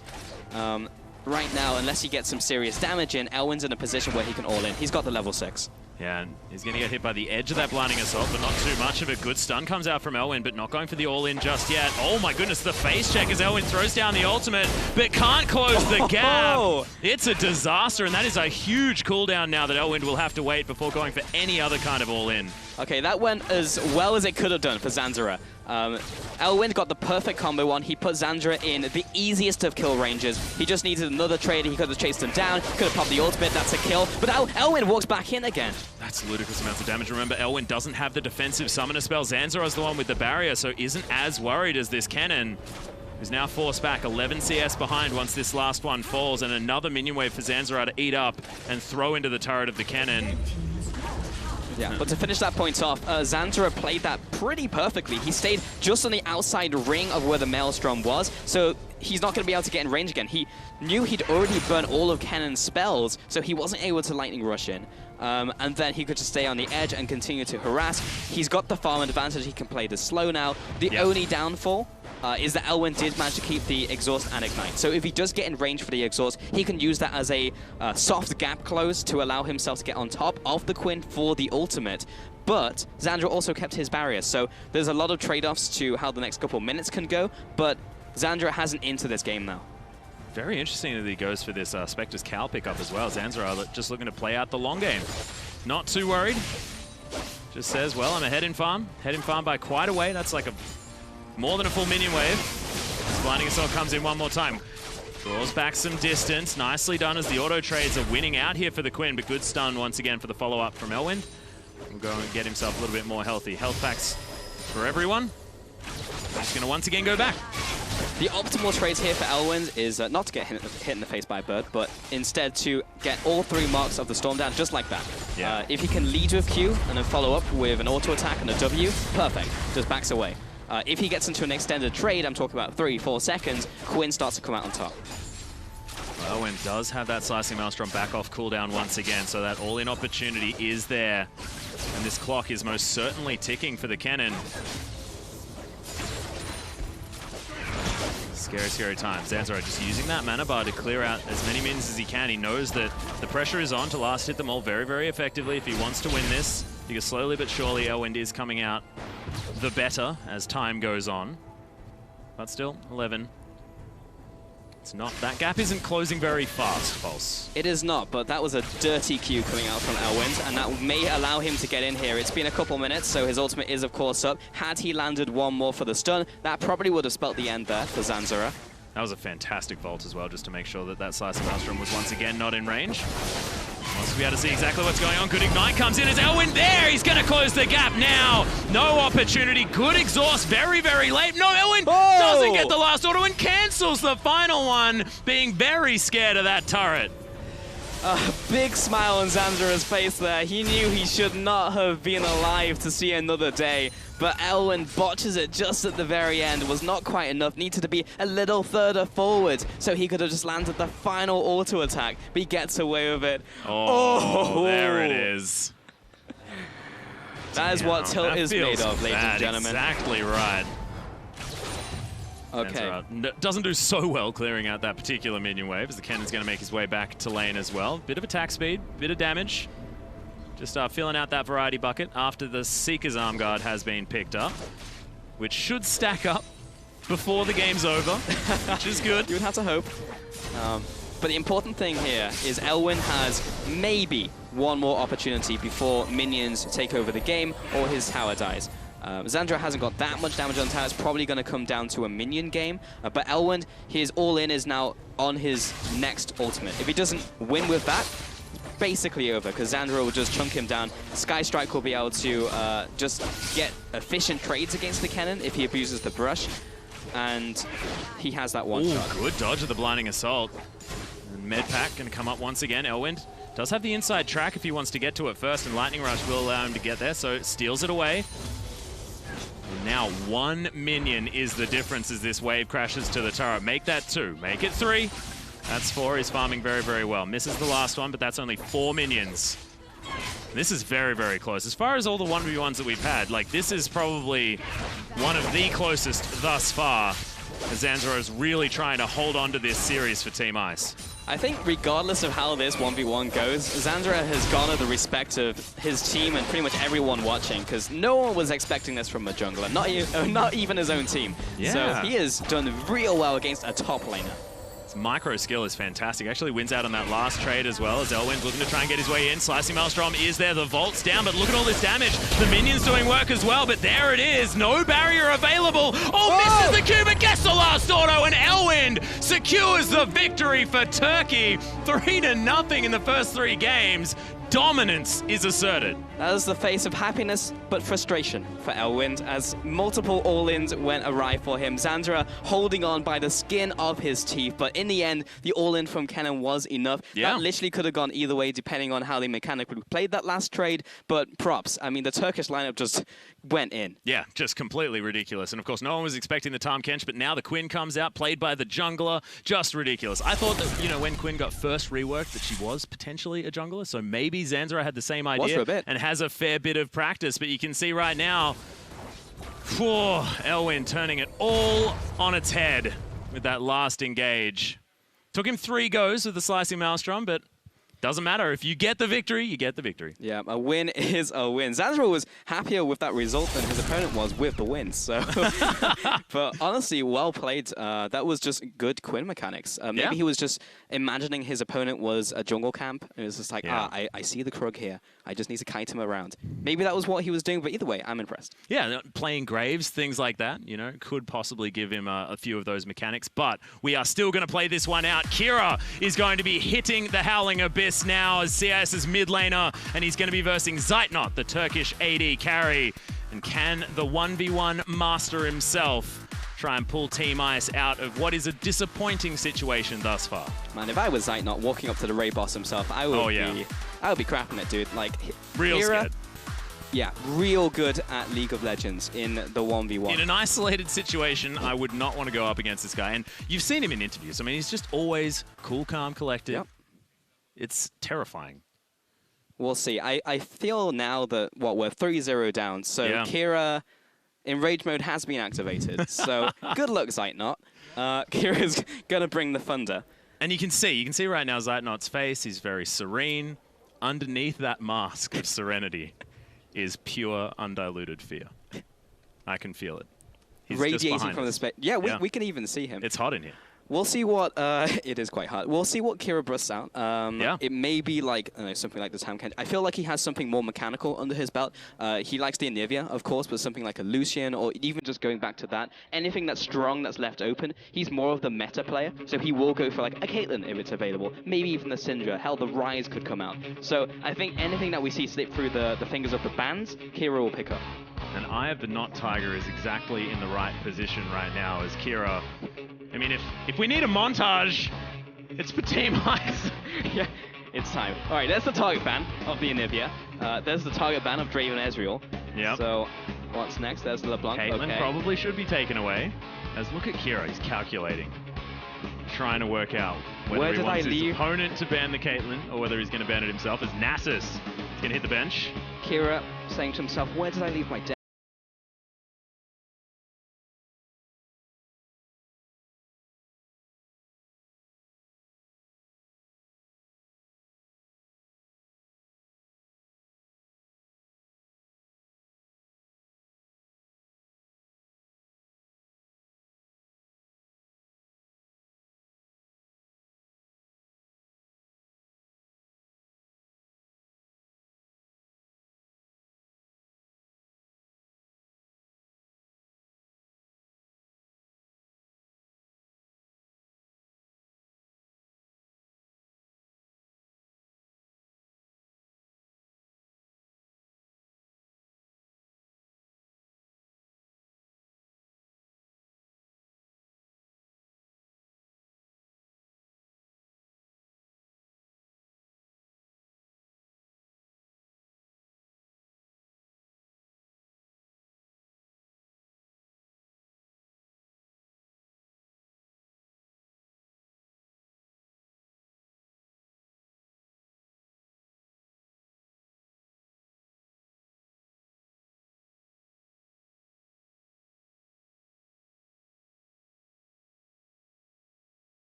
[SPEAKER 2] right now, unless he gets some serious damage in, Elwind's in a position where he can all-in. He's got the level 6.
[SPEAKER 1] Yeah, and he's going to get hit by the edge of that blinding assault, but not too much of a good stun comes out from Elwind, but not going for the all-in just yet. Oh my goodness, the face check as Elwind throws down the ultimate, but can't close the gap. It's a disaster, and that is a huge cooldown now that Elwind will have to wait before going for any other kind of all-in.
[SPEAKER 2] Okay, that went as well as it could have done for Zanzara. Elwind got the perfect combo on. He put Zanzara in the easiest of kill ranges. He just needed another trade. He could have chased him down, could have popped the ultimate. That's a kill. But now Elwind walks back in again.
[SPEAKER 1] That's ludicrous amounts of damage. Remember, Elwind doesn't have the defensive summoner spell. Zanzara's the one with the barrier, so isn't as worried as this Kennen, who's now forced back 11 CS behind once this last one falls, and another minion wave for Zanzara to eat up and throw into the turret of the Kennen.
[SPEAKER 2] Yeah, but to finish that point off, Zanzara played that pretty perfectly. He stayed just on the outside ring of where the Maelstrom was, so he's not going to be able to get in range again. He knew he'd already burned all of Kennen's spells, so he wasn't able to lightning rush in. And then he could just stay on the edge and continue to harass. He's got the farm advantage. He can play this slow now. The only downfall is that Elwind did manage to keep the exhaust and ignite. So if he does get in range for the exhaust, he can use that as a soft gap close to allow himself to get on top of the Quinn for the ultimate. But Zanzara also kept his barrier, so there's a lot of trade-offs to how the next couple minutes can go, but Zanzara has an into this game now.
[SPEAKER 1] Very interesting that he goes for this Spectre's Cowl pickup as well. Zanzara just looking to play out the long game. Not too worried. Just says, well, I'm ahead in farm. Head in farm by quite a way. That's like more than a full minion wave. Blinding Assault comes in one more time. Draws back some distance. Nicely done as the auto trades are winning out here for the Quinn, but good stun once again for the follow-up from Elwind. We'll go and get himself a little bit more healthy. Health packs for everyone. He's going to once again go back.
[SPEAKER 2] The optimal trades here for Elwind is not to get hit in the face by a bird, but instead to get all 3 marks of the storm down just like that. Yeah. If he can lead with Q and then follow up with an auto attack and a W, perfect. Just backs away. If he gets into an extended trade, I'm talking about 3-4 seconds, Quinn starts to come out on top.
[SPEAKER 1] Elwind does have that Slicing Maelstrom back off cooldown once again, so that all-in opportunity is there. And this clock is most certainly ticking for the Kennen. Scary, scary time. Zanzara just using that mana bar to clear out as many minions as he can. He knows that the pressure is on to last hit them all very, very effectively if he wants to win this. Because slowly but surely, Elwind is coming out the better as time goes on. But still, 11. It's not, that gap isn't closing very fast, Pulse.
[SPEAKER 2] It is not, but that was a dirty Q coming out from Elwind, and that may allow him to get in here. It's been a couple minutes, so his ultimate is, of course, up. Had he landed one more for the stun, that probably would have spelt the end there for Zanzara.
[SPEAKER 1] That was a fantastic vault as well, just to make sure that that Slicing Maelstrom was once again not in range. Wants to be able to see exactly what's going on. Good ignite comes in as Elwind there. He's going to close the gap now. No opportunity. Good exhaust. Very, very late. No, Elwind doesn't get the last auto and cancels the final one, being very scared of that turret.
[SPEAKER 2] A big smile on Zanzara's face there. He knew he should not have been alive to see another day. But Elwind botches it just at the very end. Was not quite enough. Needed to be a little further forward so he could have just landed the final auto attack. But he gets away with it.
[SPEAKER 1] Oh, there it is.
[SPEAKER 2] That is what tilt is made of, ladies and gentlemen.
[SPEAKER 1] Exactly right.
[SPEAKER 2] Okay.
[SPEAKER 1] Doesn't do so well clearing out that particular minion wave as the Kennen's going to make his way back to lane as well. Bit of attack speed, bit of damage. Just filling out that variety bucket after the Seeker's Arm Guard has been picked up, which should stack up before the game's over, which is good.
[SPEAKER 2] You would have to hope. But the important thing here is Elwind has maybe one more opportunity before minions take over the game or his tower dies. Zanzara hasn't got that much damage on tower. It's probably going to come down to a minion game. But Elwind, his all-in is now on his next ultimate. If he doesn't win with that, basically over, because Zanzara will just chunk him down. Sky Strike will be able to just get efficient trades against the cannon if he abuses the brush. And he has that one shot.
[SPEAKER 1] Good dodge of the Blinding Assault. And Medpack going to come up once again. Elwind does have the inside track if he wants to get to it first, and Lightning Rush will allow him to get there, so steals it away. And now 1 minion is the difference as this wave crashes to the turret. Make that 2. Make it 3. That's 4. He's farming very, very well. Misses the last one, but that's only 4 minions. This is very, very close. As far as all the 1v1s that we've had, like, this is probably one of the closest thus far. Zanzara is really trying to hold on to this series for Team Ice.
[SPEAKER 2] I think regardless of how this 1v1 goes, Zanzara has garnered the respect of his team and pretty much everyone watching, because no one was expecting this from a jungler, not even his own team.
[SPEAKER 1] Yeah.
[SPEAKER 2] So he has done real well against a top laner.
[SPEAKER 1] Micro skill is fantastic. Actually wins out on that last trade as well, as Elwind's looking to try and get his way in. Slicing Maelstrom is there. The Vault's down, but look at all this damage. The minions doing work as well, but there it is. No barrier available. Oh, misses the Q, but gets the last auto, and Elwind secures the victory for Turkey. 3-0 in the first 3 games. Dominance is asserted.
[SPEAKER 2] That is the face of happiness, but frustration for Elwind, as multiple all-ins went awry for him. Zanzara holding on by the skin of his teeth, but in the end, the all-in from Kennen was enough.
[SPEAKER 1] Yeah.
[SPEAKER 2] That literally could have gone either way, depending on how they mechanically played that last trade, but props. I mean, the Turkish lineup just went in.
[SPEAKER 1] Yeah, just completely ridiculous. And of course, no one was expecting the Tahm Kench, but now the Quinn comes out, played by the jungler. Just ridiculous. I thought that, you know, when Quinn got first reworked, that she was potentially a jungler, so maybe Zanzara had the same idea and has a fair bit of practice, but you can see right now, Elwind turning it all on its head with that last engage. Took him 3 goes with the Slicing Maelstrom, but doesn't matter. If you get the victory, you get the victory.
[SPEAKER 2] Yeah, a win is a win. Zanzara was happier with that result than his opponent was with the win. So, but honestly, well played. That was just good Quinn mechanics. Maybe he was just imagining his opponent was a jungle camp. It was just like, I see the Krug here. I just need to kite him around. Maybe that was what he was doing, but either way, I'm impressed.
[SPEAKER 1] Yeah, playing Graves, things like that, you know, could possibly give him a few of those mechanics, but we are still going to play this one out. Kira is going to be hitting the Howling Abyss now as CIS's mid laner, and he's going to be versing Zeitnot, the Turkish AD carry. And can the 1v1 master himself try and pull Team Ice out of what is a disappointing situation thus far?
[SPEAKER 2] Man, if I was Zeitnot walking up to the Ray boss himself, I would be crapping it, dude. Like,
[SPEAKER 1] real
[SPEAKER 2] Kira,
[SPEAKER 1] scared.
[SPEAKER 2] Yeah, real good at League of Legends in the 1v1.
[SPEAKER 1] In an isolated situation, I would not want to go up against this guy. And you've seen him in interviews. I mean, he's just always cool, calm, collected.
[SPEAKER 2] Yep.
[SPEAKER 1] It's terrifying.
[SPEAKER 2] We'll see. I feel now that, we're 3-0 down. So Kira in rage mode has been activated. So good luck, Zeitnot. Kira's going to bring the thunder.
[SPEAKER 1] And you can see right now Zeitnot's face. He's very serene. Underneath that mask of serenity is pure, undiluted fear. I can feel it. He's
[SPEAKER 2] radiating from the space. Yeah, we can even see him.
[SPEAKER 1] It's hot in here.
[SPEAKER 2] We'll see what, it is quite hard. We'll see what Kira busts out. It may be like, I don't know, something like the Tahm Kench. I feel like he has something more mechanical under his belt. He likes the Anivia, of course, but something like a Lucian, or even just going back to that. Anything that's strong, that's left open, he's more of the meta player, so he will go for like a Caitlyn if it's available. Maybe even the Syndra. Hell, the Ryze could come out. So I think anything that we see slip through the fingers of the bands, Kira will pick up.
[SPEAKER 1] And Eye of the Not Tiger is exactly in the right position right now as Kira. I mean, if we need a montage, it's for Team Ice.
[SPEAKER 2] Yeah, it's time. All right, there's the target ban of the Anivia. There's the target ban of Draven Ezreal.
[SPEAKER 1] Yeah.
[SPEAKER 2] So what's next? There's LeBlanc.
[SPEAKER 1] Caitlyn probably should be taken away. As look at Kira, he's calculating. Trying to work out whether he wants his opponent to ban the Caitlyn or whether he's going to ban it himself. As Nasus is going to hit the bench.
[SPEAKER 2] Kira saying to himself, where did I leave my deck?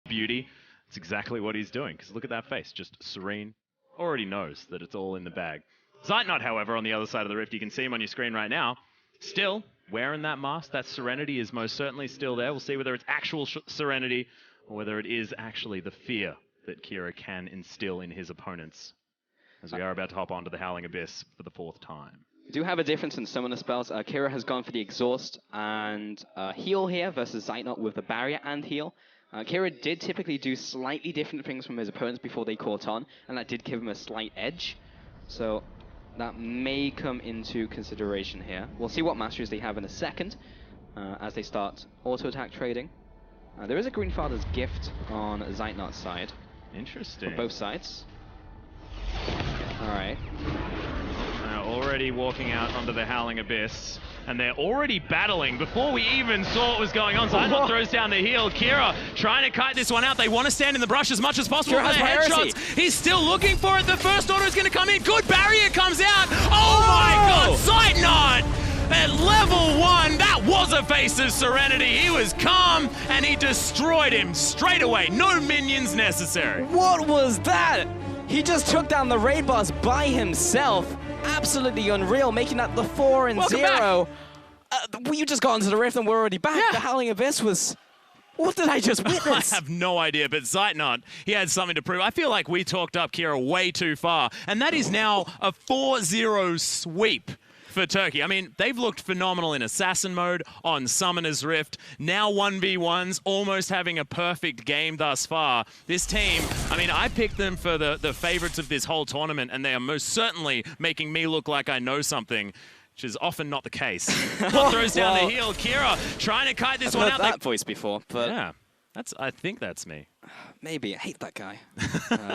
[SPEAKER 1] beauty. It's exactly what he's doing, because look at that face, just serene. Already knows that it's all in the bag. Zeitnot, however, on the other side of the rift, you can see him on your screen right now, still wearing that mask. That serenity is most certainly still there. We'll see whether it's actual serenity or whether it is actually the fear that Kira can instill in his opponents, as we are about to hop onto the Howling Abyss for the 4th time.
[SPEAKER 2] We do have a difference in some of the spells. Kira has gone for the Exhaust and Heal here versus Zeitnot with the Barrier and Heal. Kira did typically do slightly different things from his opponents before they caught on, and that did give him a slight edge. So that may come into consideration here. We'll see what masteries they have in a second as they start auto-attack trading. There is a Greenfather's Gift on Zeitnot's side.
[SPEAKER 1] Interesting.
[SPEAKER 2] For both sides. Alright.
[SPEAKER 1] Already walking out onto the Howling Abyss, and they're already battling before we even saw what was going on. Zeitnot throws down the heel. Kira trying to kite this one out. They want to stand in the brush as much as possible.
[SPEAKER 2] Kira has
[SPEAKER 1] headshots. He's still looking for it. The first order is going to come in. Good barrier comes out. Oh my god, Zeitnot at level 1. That was a face of serenity. He was calm and he destroyed him straight away. No minions necessary.
[SPEAKER 2] What was that? He just took down the raid boss by himself. Absolutely unreal, making that the 4 and 0. We just got into the rift and we're already back. Yeah. The Howling Abyss was... What did I just witness?
[SPEAKER 1] I have no idea, but Zeitnot, he had something to prove. I feel like we talked up Kira way too far, and that is now a 4-0 sweep for Turkey. I mean, they've looked phenomenal in Assassin mode, on Summoner's Rift, now 1v1s, almost having a perfect game thus far. This team, I mean, I picked them for the favorites of this whole tournament, and they are most certainly making me look like I know something, which is often not the case. Throws down the heel. Kira trying to kite this one out.
[SPEAKER 2] I've heard that voice before, but...
[SPEAKER 1] Yeah, I think that's me.
[SPEAKER 2] Maybe. I hate that guy.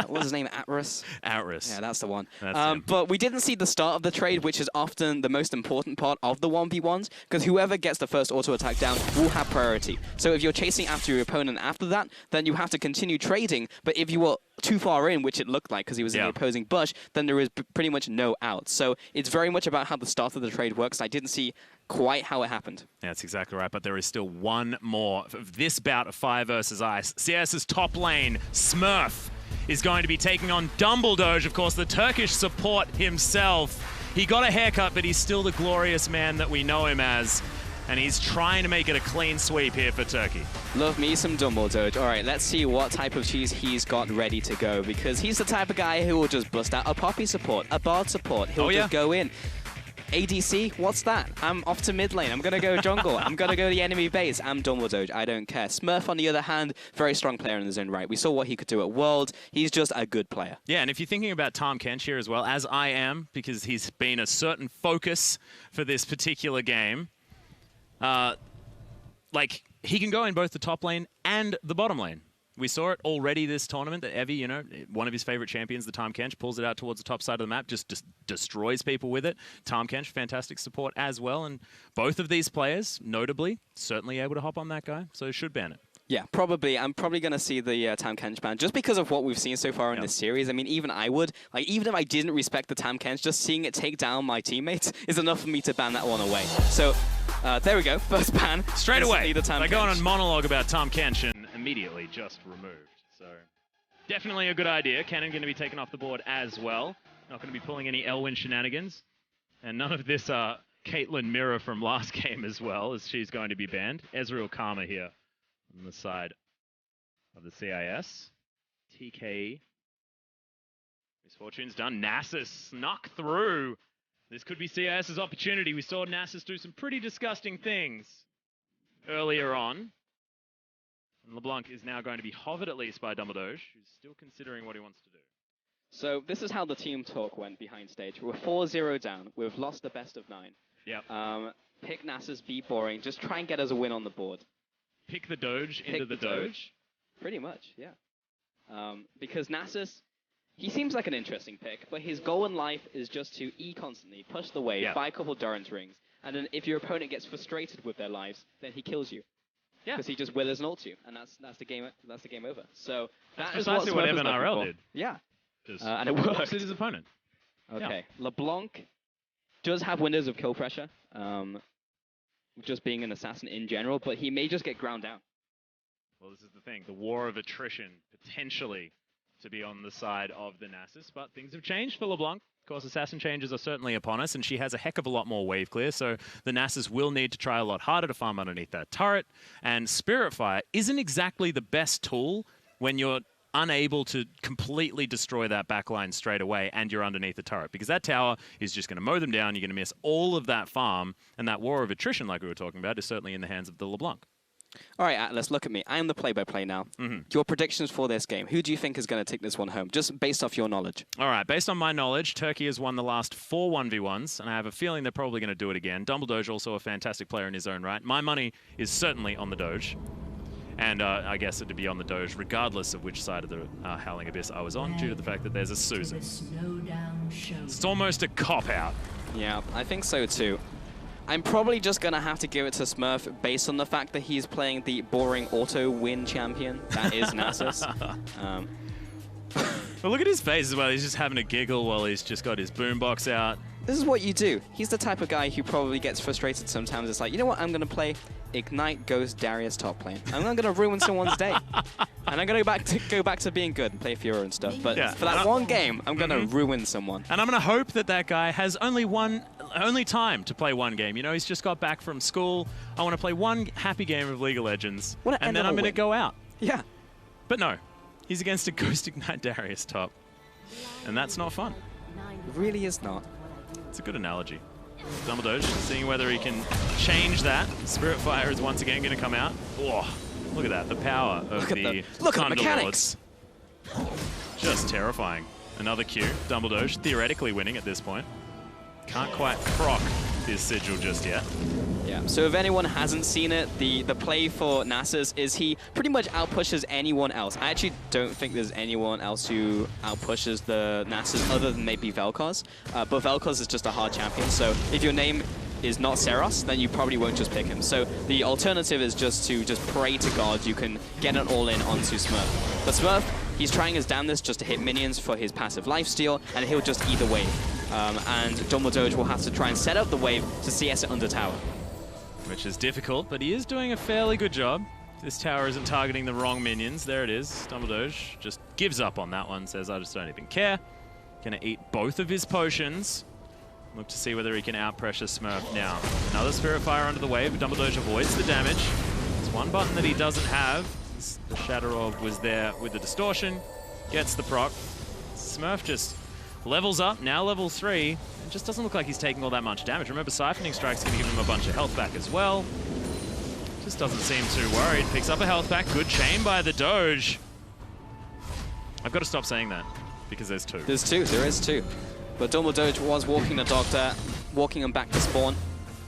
[SPEAKER 2] What's his name? Atlus?
[SPEAKER 1] Atlus.
[SPEAKER 2] Yeah, that's the one.
[SPEAKER 1] That's
[SPEAKER 2] but we didn't see the start of the trade, which is often the most important part of the 1v1s, because whoever gets the first auto attack down will have priority. So if you're chasing after your opponent after that, then you have to continue trading. But if you were too far in, which it looked like because he was in the opposing bush, then there is pretty much no out. So it's very much about how the start of the trade works. I didn't see quite how it happened.
[SPEAKER 1] Yeah, that's exactly right, but there is still one more of this bout of Fire versus Ice. CIS's top lane, Smurf, is going to be taking on Dumbledore, of course, the Turkish support himself. He got a haircut, but he's still the glorious man that we know him as, and he's trying to make it a clean sweep here for Turkey.
[SPEAKER 2] Love me some Dumbledore. All right, let's see what type of cheese he's got ready to go, because he's the type of guy who will just bust out a Poppy support, a Bard support. He'll just go in. ADC, what's that? I'm off to mid lane. I'm going to go jungle. I'm going to go to the enemy base. I'm Dumbledore. I don't care. Smurf, on the other hand, very strong player in his own right. We saw what he could do at World. He's just a good player.
[SPEAKER 1] Yeah, and if you're thinking about Tahm Kench here as well, as I am, because he's been a certain focus for this particular game, like, he can go in both the top lane and the bottom lane. We saw it already this tournament that Evie, you know, one of his favorite champions, the Tahm Kench, pulls it out towards the top side of the map, just destroys people with it. Tahm Kench, fantastic support as well. And both of these players, notably, certainly able to hop on that guy, so should ban it.
[SPEAKER 2] Yeah, probably. I'm probably going to see the Tahm Kench ban just because of what we've seen so far in this series. I mean, even I would. Like, even if I didn't respect the Tahm Kench, just seeing it take down my teammates is enough for me to ban that one away. So, there we go. First ban.
[SPEAKER 1] Straight away.
[SPEAKER 2] The Tahm
[SPEAKER 1] They're
[SPEAKER 2] Kench.
[SPEAKER 1] going on monologue about Tahm Kench and immediately just removed. So, definitely a good idea. Cannon going to be taken off the board as well. Not going to be pulling any Elwind shenanigans. And none of this Caitlyn Mirror from last game as well, as she's going to be banned. Ezreal Karma here on the side of the CIS. TK. Misfortune's done. Nasus snuck through. This could be CIS's opportunity. We saw Nasus do some pretty disgusting things earlier on. And LeBlanc is now going to be hovered at least by Dumbledore, who's still considering what he wants to do.
[SPEAKER 2] So this is how the team talk went behind stage. We're 4-0 down. We've lost the best of 9.
[SPEAKER 1] Yep.
[SPEAKER 2] Pick Nasus, be boring. Just try and get us a win on the board.
[SPEAKER 1] Pick the Doge into the Doge?
[SPEAKER 2] Pretty much, yeah. Because Nasus, he seems like an interesting pick, but his goal in life is just to E constantly, push the wave, buy a couple Durance rings, and then if your opponent gets frustrated with their lives, then he kills you. Yeah. Because he just withers and ults you, and that's the game over. So
[SPEAKER 1] that's precisely what Evan RL did.
[SPEAKER 2] Yeah.
[SPEAKER 1] And it worked. His opponent.
[SPEAKER 2] Okay. Yeah. LeBlanc does have windows of kill pressure, just being an assassin in general, but he may just get ground down.
[SPEAKER 1] Well, this is the thing. The war of attrition potentially to be on the side of the Nasus, but things have changed for LeBlanc. Of course, assassin changes are certainly upon us, and she has a heck of a lot more wave clear, so the Nasus will need to try a lot harder to farm underneath that turret, and Spiritfire isn't exactly the best tool when you're unable to completely destroy that backline straight away and you're underneath the turret, because that tower is just going to mow them down. You're going to miss all of that farm, and that war of attrition, like we were talking about, is certainly in the hands of the LeBlanc.
[SPEAKER 2] All right, Atlus, look at me. I am the play-by-play now. Your predictions for this game. Who do you think is going to take this one home, just based off your knowledge?
[SPEAKER 1] All right, based on my knowledge, Turkey has won the last 4 1v1s, and I have a feeling they're probably going to do it again. Dumbledoge, also a fantastic player in his own right. My money is certainly on the Doge. And I guess it'd be on the Doge regardless of which side of the Howling Abyss I was on, due to the fact that there's a Susan. It's almost a cop-out.
[SPEAKER 2] Yeah, I think so too. I'm probably just going to have to give it to Smurf based on the fact that he's playing the boring auto-win champion. That is Nasus.
[SPEAKER 1] But look at his face as well. He's just having a giggle while he's just got his boombox out.
[SPEAKER 2] This is what you do. He's the type of guy who probably gets frustrated sometimes. It's like, you know what, I'm going to play Ignite Ghost Darius top lane. I'm not going to ruin someone's day. And I'm going to go back to being good and play Fiora and stuff. But yeah, for that one game, I'm going to ruin someone.
[SPEAKER 1] And I'm going to hope that that guy has only time to play one game. You know, he's just got back from school. I want to play one happy game of League of Legends, and then I'm going to go out.
[SPEAKER 2] Yeah.
[SPEAKER 1] But no, he's against a Ghost Ignite Darius top. And that's not fun.
[SPEAKER 2] It really is not.
[SPEAKER 1] It's a good analogy. Dumbledoge, seeing whether he can change that. Spiritfire is once again going to come out. Oh, look at that, the power of the
[SPEAKER 2] mechanics.
[SPEAKER 1] Just terrifying. Another Q. Dumbledoge theoretically winning at this point. Can't quite proc his sigil just yet.
[SPEAKER 2] Yeah, so if anyone hasn't seen it, the play for Nasus is he pretty much outpushes anyone else. I actually don't think there's anyone else who outpushes the Nasus other than maybe Vel'Koz. But Vel'Koz is just a hard champion, so if your name is not Seros, then you probably won't just pick him. So the alternative is just to pray to God you can get it all in onto Smurf. But Smurf, he's trying his damnedest just to hit minions for his passive lifesteal, and he'll just either wave. And Dumbledoge will have to try and set up the wave to CS it under tower.
[SPEAKER 1] Which is difficult, but he is doing a fairly good job. This tower isn't targeting the wrong minions. There it is. Dumbledoge just gives up on that one, says, I just don't even care. Gonna eat both of his potions. Look to see whether he can out-pressure Smurf now. Another Spiritfire under the wave, but Dumbledoge avoids the damage. There's one button that he doesn't have. The Shadow Orb was there with the distortion. Gets the proc. Smurf just levels up, now level 3. It just doesn't look like he's taking all that much damage. Remember, Siphoning Strike's going to give him a bunch of health back as well. Just doesn't seem too worried. Picks up a health back. Good chain by the Doge. I've got to stop saying that, because there's 2.
[SPEAKER 2] There's 2, there is 2. But Dumbledoge was walking the dog there, walking him back to spawn.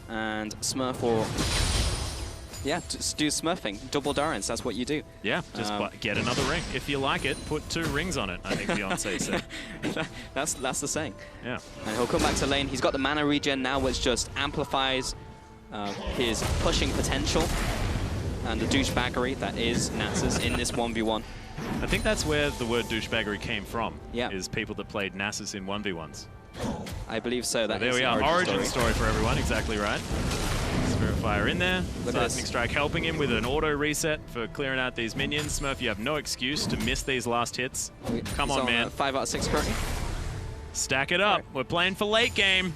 [SPEAKER 2] And Smurf will, yeah, just do Smurfing. Double Durance, that's what you do.
[SPEAKER 1] Yeah, just get another ring. If you like it, put 2 rings on it, I think Beyonce said.
[SPEAKER 2] That's the saying.
[SPEAKER 1] Yeah.
[SPEAKER 2] And he'll come back to lane. He's got the mana regen now, which just amplifies his pushing potential. And the douchebaggery that is Nasus in this 1v1.
[SPEAKER 1] I think that's where the word douchebaggery came from,
[SPEAKER 2] yeah.
[SPEAKER 1] Is people that played Nasus in 1v1s.
[SPEAKER 2] I believe so.
[SPEAKER 1] There we are, origin story for everyone, exactly right. Spiritfire in there, Siphoning Strike helping him with an auto reset for clearing out these minions. Smurf, you have no excuse to miss these last hits. Come on, man.
[SPEAKER 2] 5 out of 6 currently.
[SPEAKER 1] Stack it up. Right. We're playing for late game.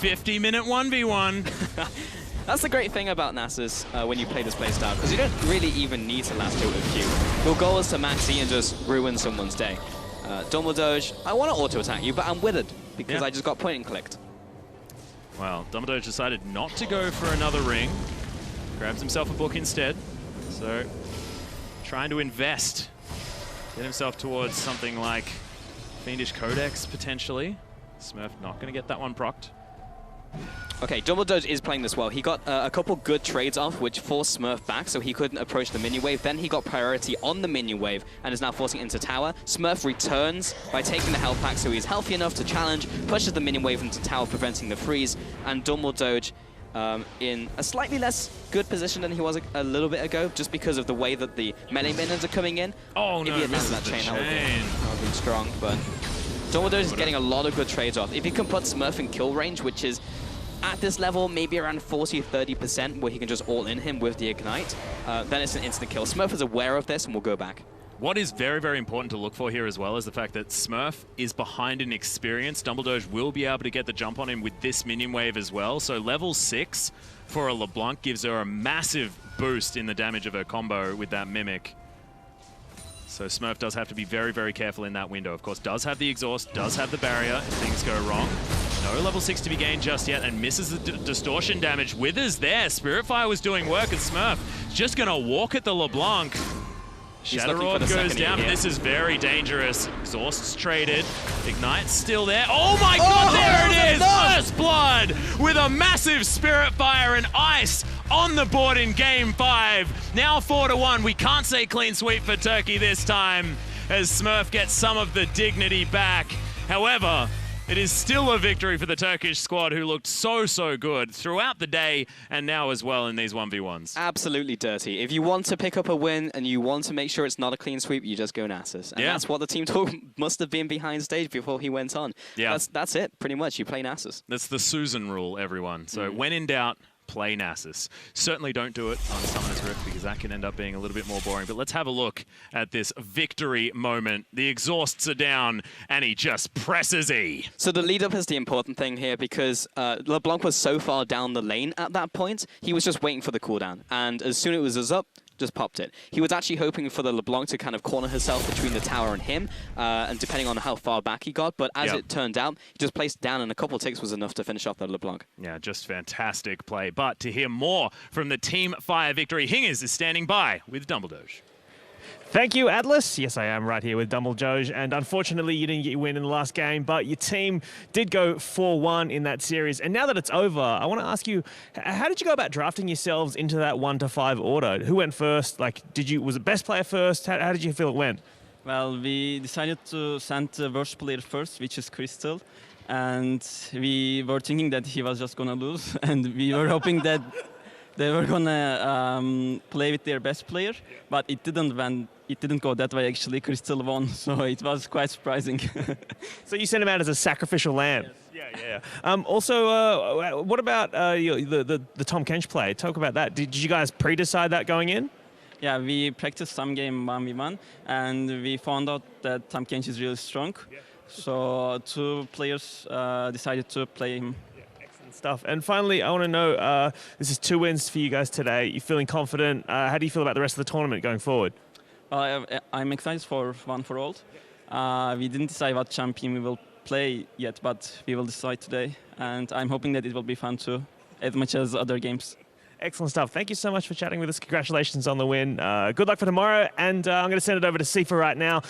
[SPEAKER 1] 50-minute 1v1.
[SPEAKER 2] That's the great thing about Nasus when you play this playstyle, because you don't really even need to last hit with Q. Your goal is to max E and just ruin someone's day. Dumbledoge, I want to auto-attack you, but I'm withered, because I just got point and clicked.
[SPEAKER 1] Well, Dumbledoge decided not to go for another ring. Grabs himself a book instead. So, trying to invest. Get himself towards something like Fiendish Codex, potentially. Smurf not going to get that one procced.
[SPEAKER 2] Okay, Dumbledoge is playing this well. He got a couple good trades off, which forced Smurf back, so he couldn't approach the minion wave. Then he got priority on the minion wave and is now forcing it into tower. Smurf returns by taking the health pack, so he's healthy enough to challenge, pushes the minion wave into tower, preventing the freeze. And Dumbledoge in a slightly less good position than he was a little bit ago, just because of the way that the melee minions are coming in.
[SPEAKER 1] Oh no,
[SPEAKER 2] if he had landed that chain, that would have been strong, but Dumbledoge is getting a lot of good trades off. If he can put Smurf in kill range, which is at this level, maybe around 40-30% where he can just all-in him with the Ignite. Then it's an instant kill. Smurf is aware of this and will go back.
[SPEAKER 1] What is very, very important to look for here as well is the fact that Smurf is behind in experience. Dumbledoge will be able to get the jump on him with this minion wave as well. So level 6 for a LeBlanc gives her a massive boost in the damage of her combo with that Mimic. So Smurf does have to be very, very careful in that window. Of course, does have the exhaust, does have the barrier if things go wrong. No level 6 to be gained just yet, and misses the distortion damage. Withers there. Spiritfire was doing work, and Smurf just going to walk at the LeBlanc. Shadow Rod goes down, but this is very dangerous. Exhaust's traded. Ignite's still there. Oh my god, there it is! First blood with a massive Spiritfire and Ice on the board in Game 5. Now 4-1. We can't say clean sweep for Turkey this time as Smurf gets some of the dignity back. However, it is still a victory for the Turkish squad who looked so, so good throughout the day and now as well in these 1v1s.
[SPEAKER 2] Absolutely dirty. If you want to pick up a win and you want to make sure it's not a clean sweep, you just go Nasus. And that's what the team talk must have been behind stage before he went on. Yeah. That's it, pretty much. You play Nasus.
[SPEAKER 1] That's the Susan rule, everyone. So when in doubt, play Nasus. Certainly don't do it on Summoner's Rift because that can end up being a little bit more boring. But let's have a look at this victory moment. The exhausts are down and he just presses E.
[SPEAKER 2] So the lead up is the important thing here because LeBlanc was so far down the lane at that point, he was just waiting for the cooldown. And as soon as it was up, just popped it. He was actually hoping for the LeBlanc to kind of corner herself between the tower and him, and depending on how far back he got, but as it turned out, he just placed down and a couple of ticks was enough to finish off the LeBlanc.
[SPEAKER 1] Yeah, just fantastic play. But to hear more from the Team Fire victory, Hingers is standing by with Dumbledoge.
[SPEAKER 3] Thank you, Atlus. Yes, I am right here with Dumbledoge, and unfortunately you didn't get your win in the last game, but your team did go 4-1 in that series. And now that it's over, I want to ask you, how did you go about drafting yourselves into that 1 to 5 order? Who went first? Like, was it best player first? How did you feel it went?
[SPEAKER 4] Well, we decided to send the worst player first, which is Crystal. And we were thinking that he was just going to lose, and we were hoping that they were going to play with their best player, but it didn't go that way, actually. Crystal won, so it was quite surprising.
[SPEAKER 3] So you sent him out as a sacrificial lamb? Yes. Yeah. Also, what about the Tom Kench play? Talk about that. Did you guys pre-decide that going in?
[SPEAKER 4] Yeah, we practiced some game 1v1, and we found out that Tom Kench is really strong. Yeah. So 2 players decided to play him.
[SPEAKER 3] Stuff. And finally, I want to know, this is 2 wins for you guys today. You're feeling confident. How do you feel about the rest of the tournament going forward?
[SPEAKER 4] I'm excited for One for All. We didn't decide what champion we will play yet, but we will decide today. And I'm hoping that it will be fun too, as much as other games.
[SPEAKER 3] Excellent stuff. Thank you so much for chatting with us. Congratulations on the win. Good luck for tomorrow. And I'm going to send it over to Sifa right now.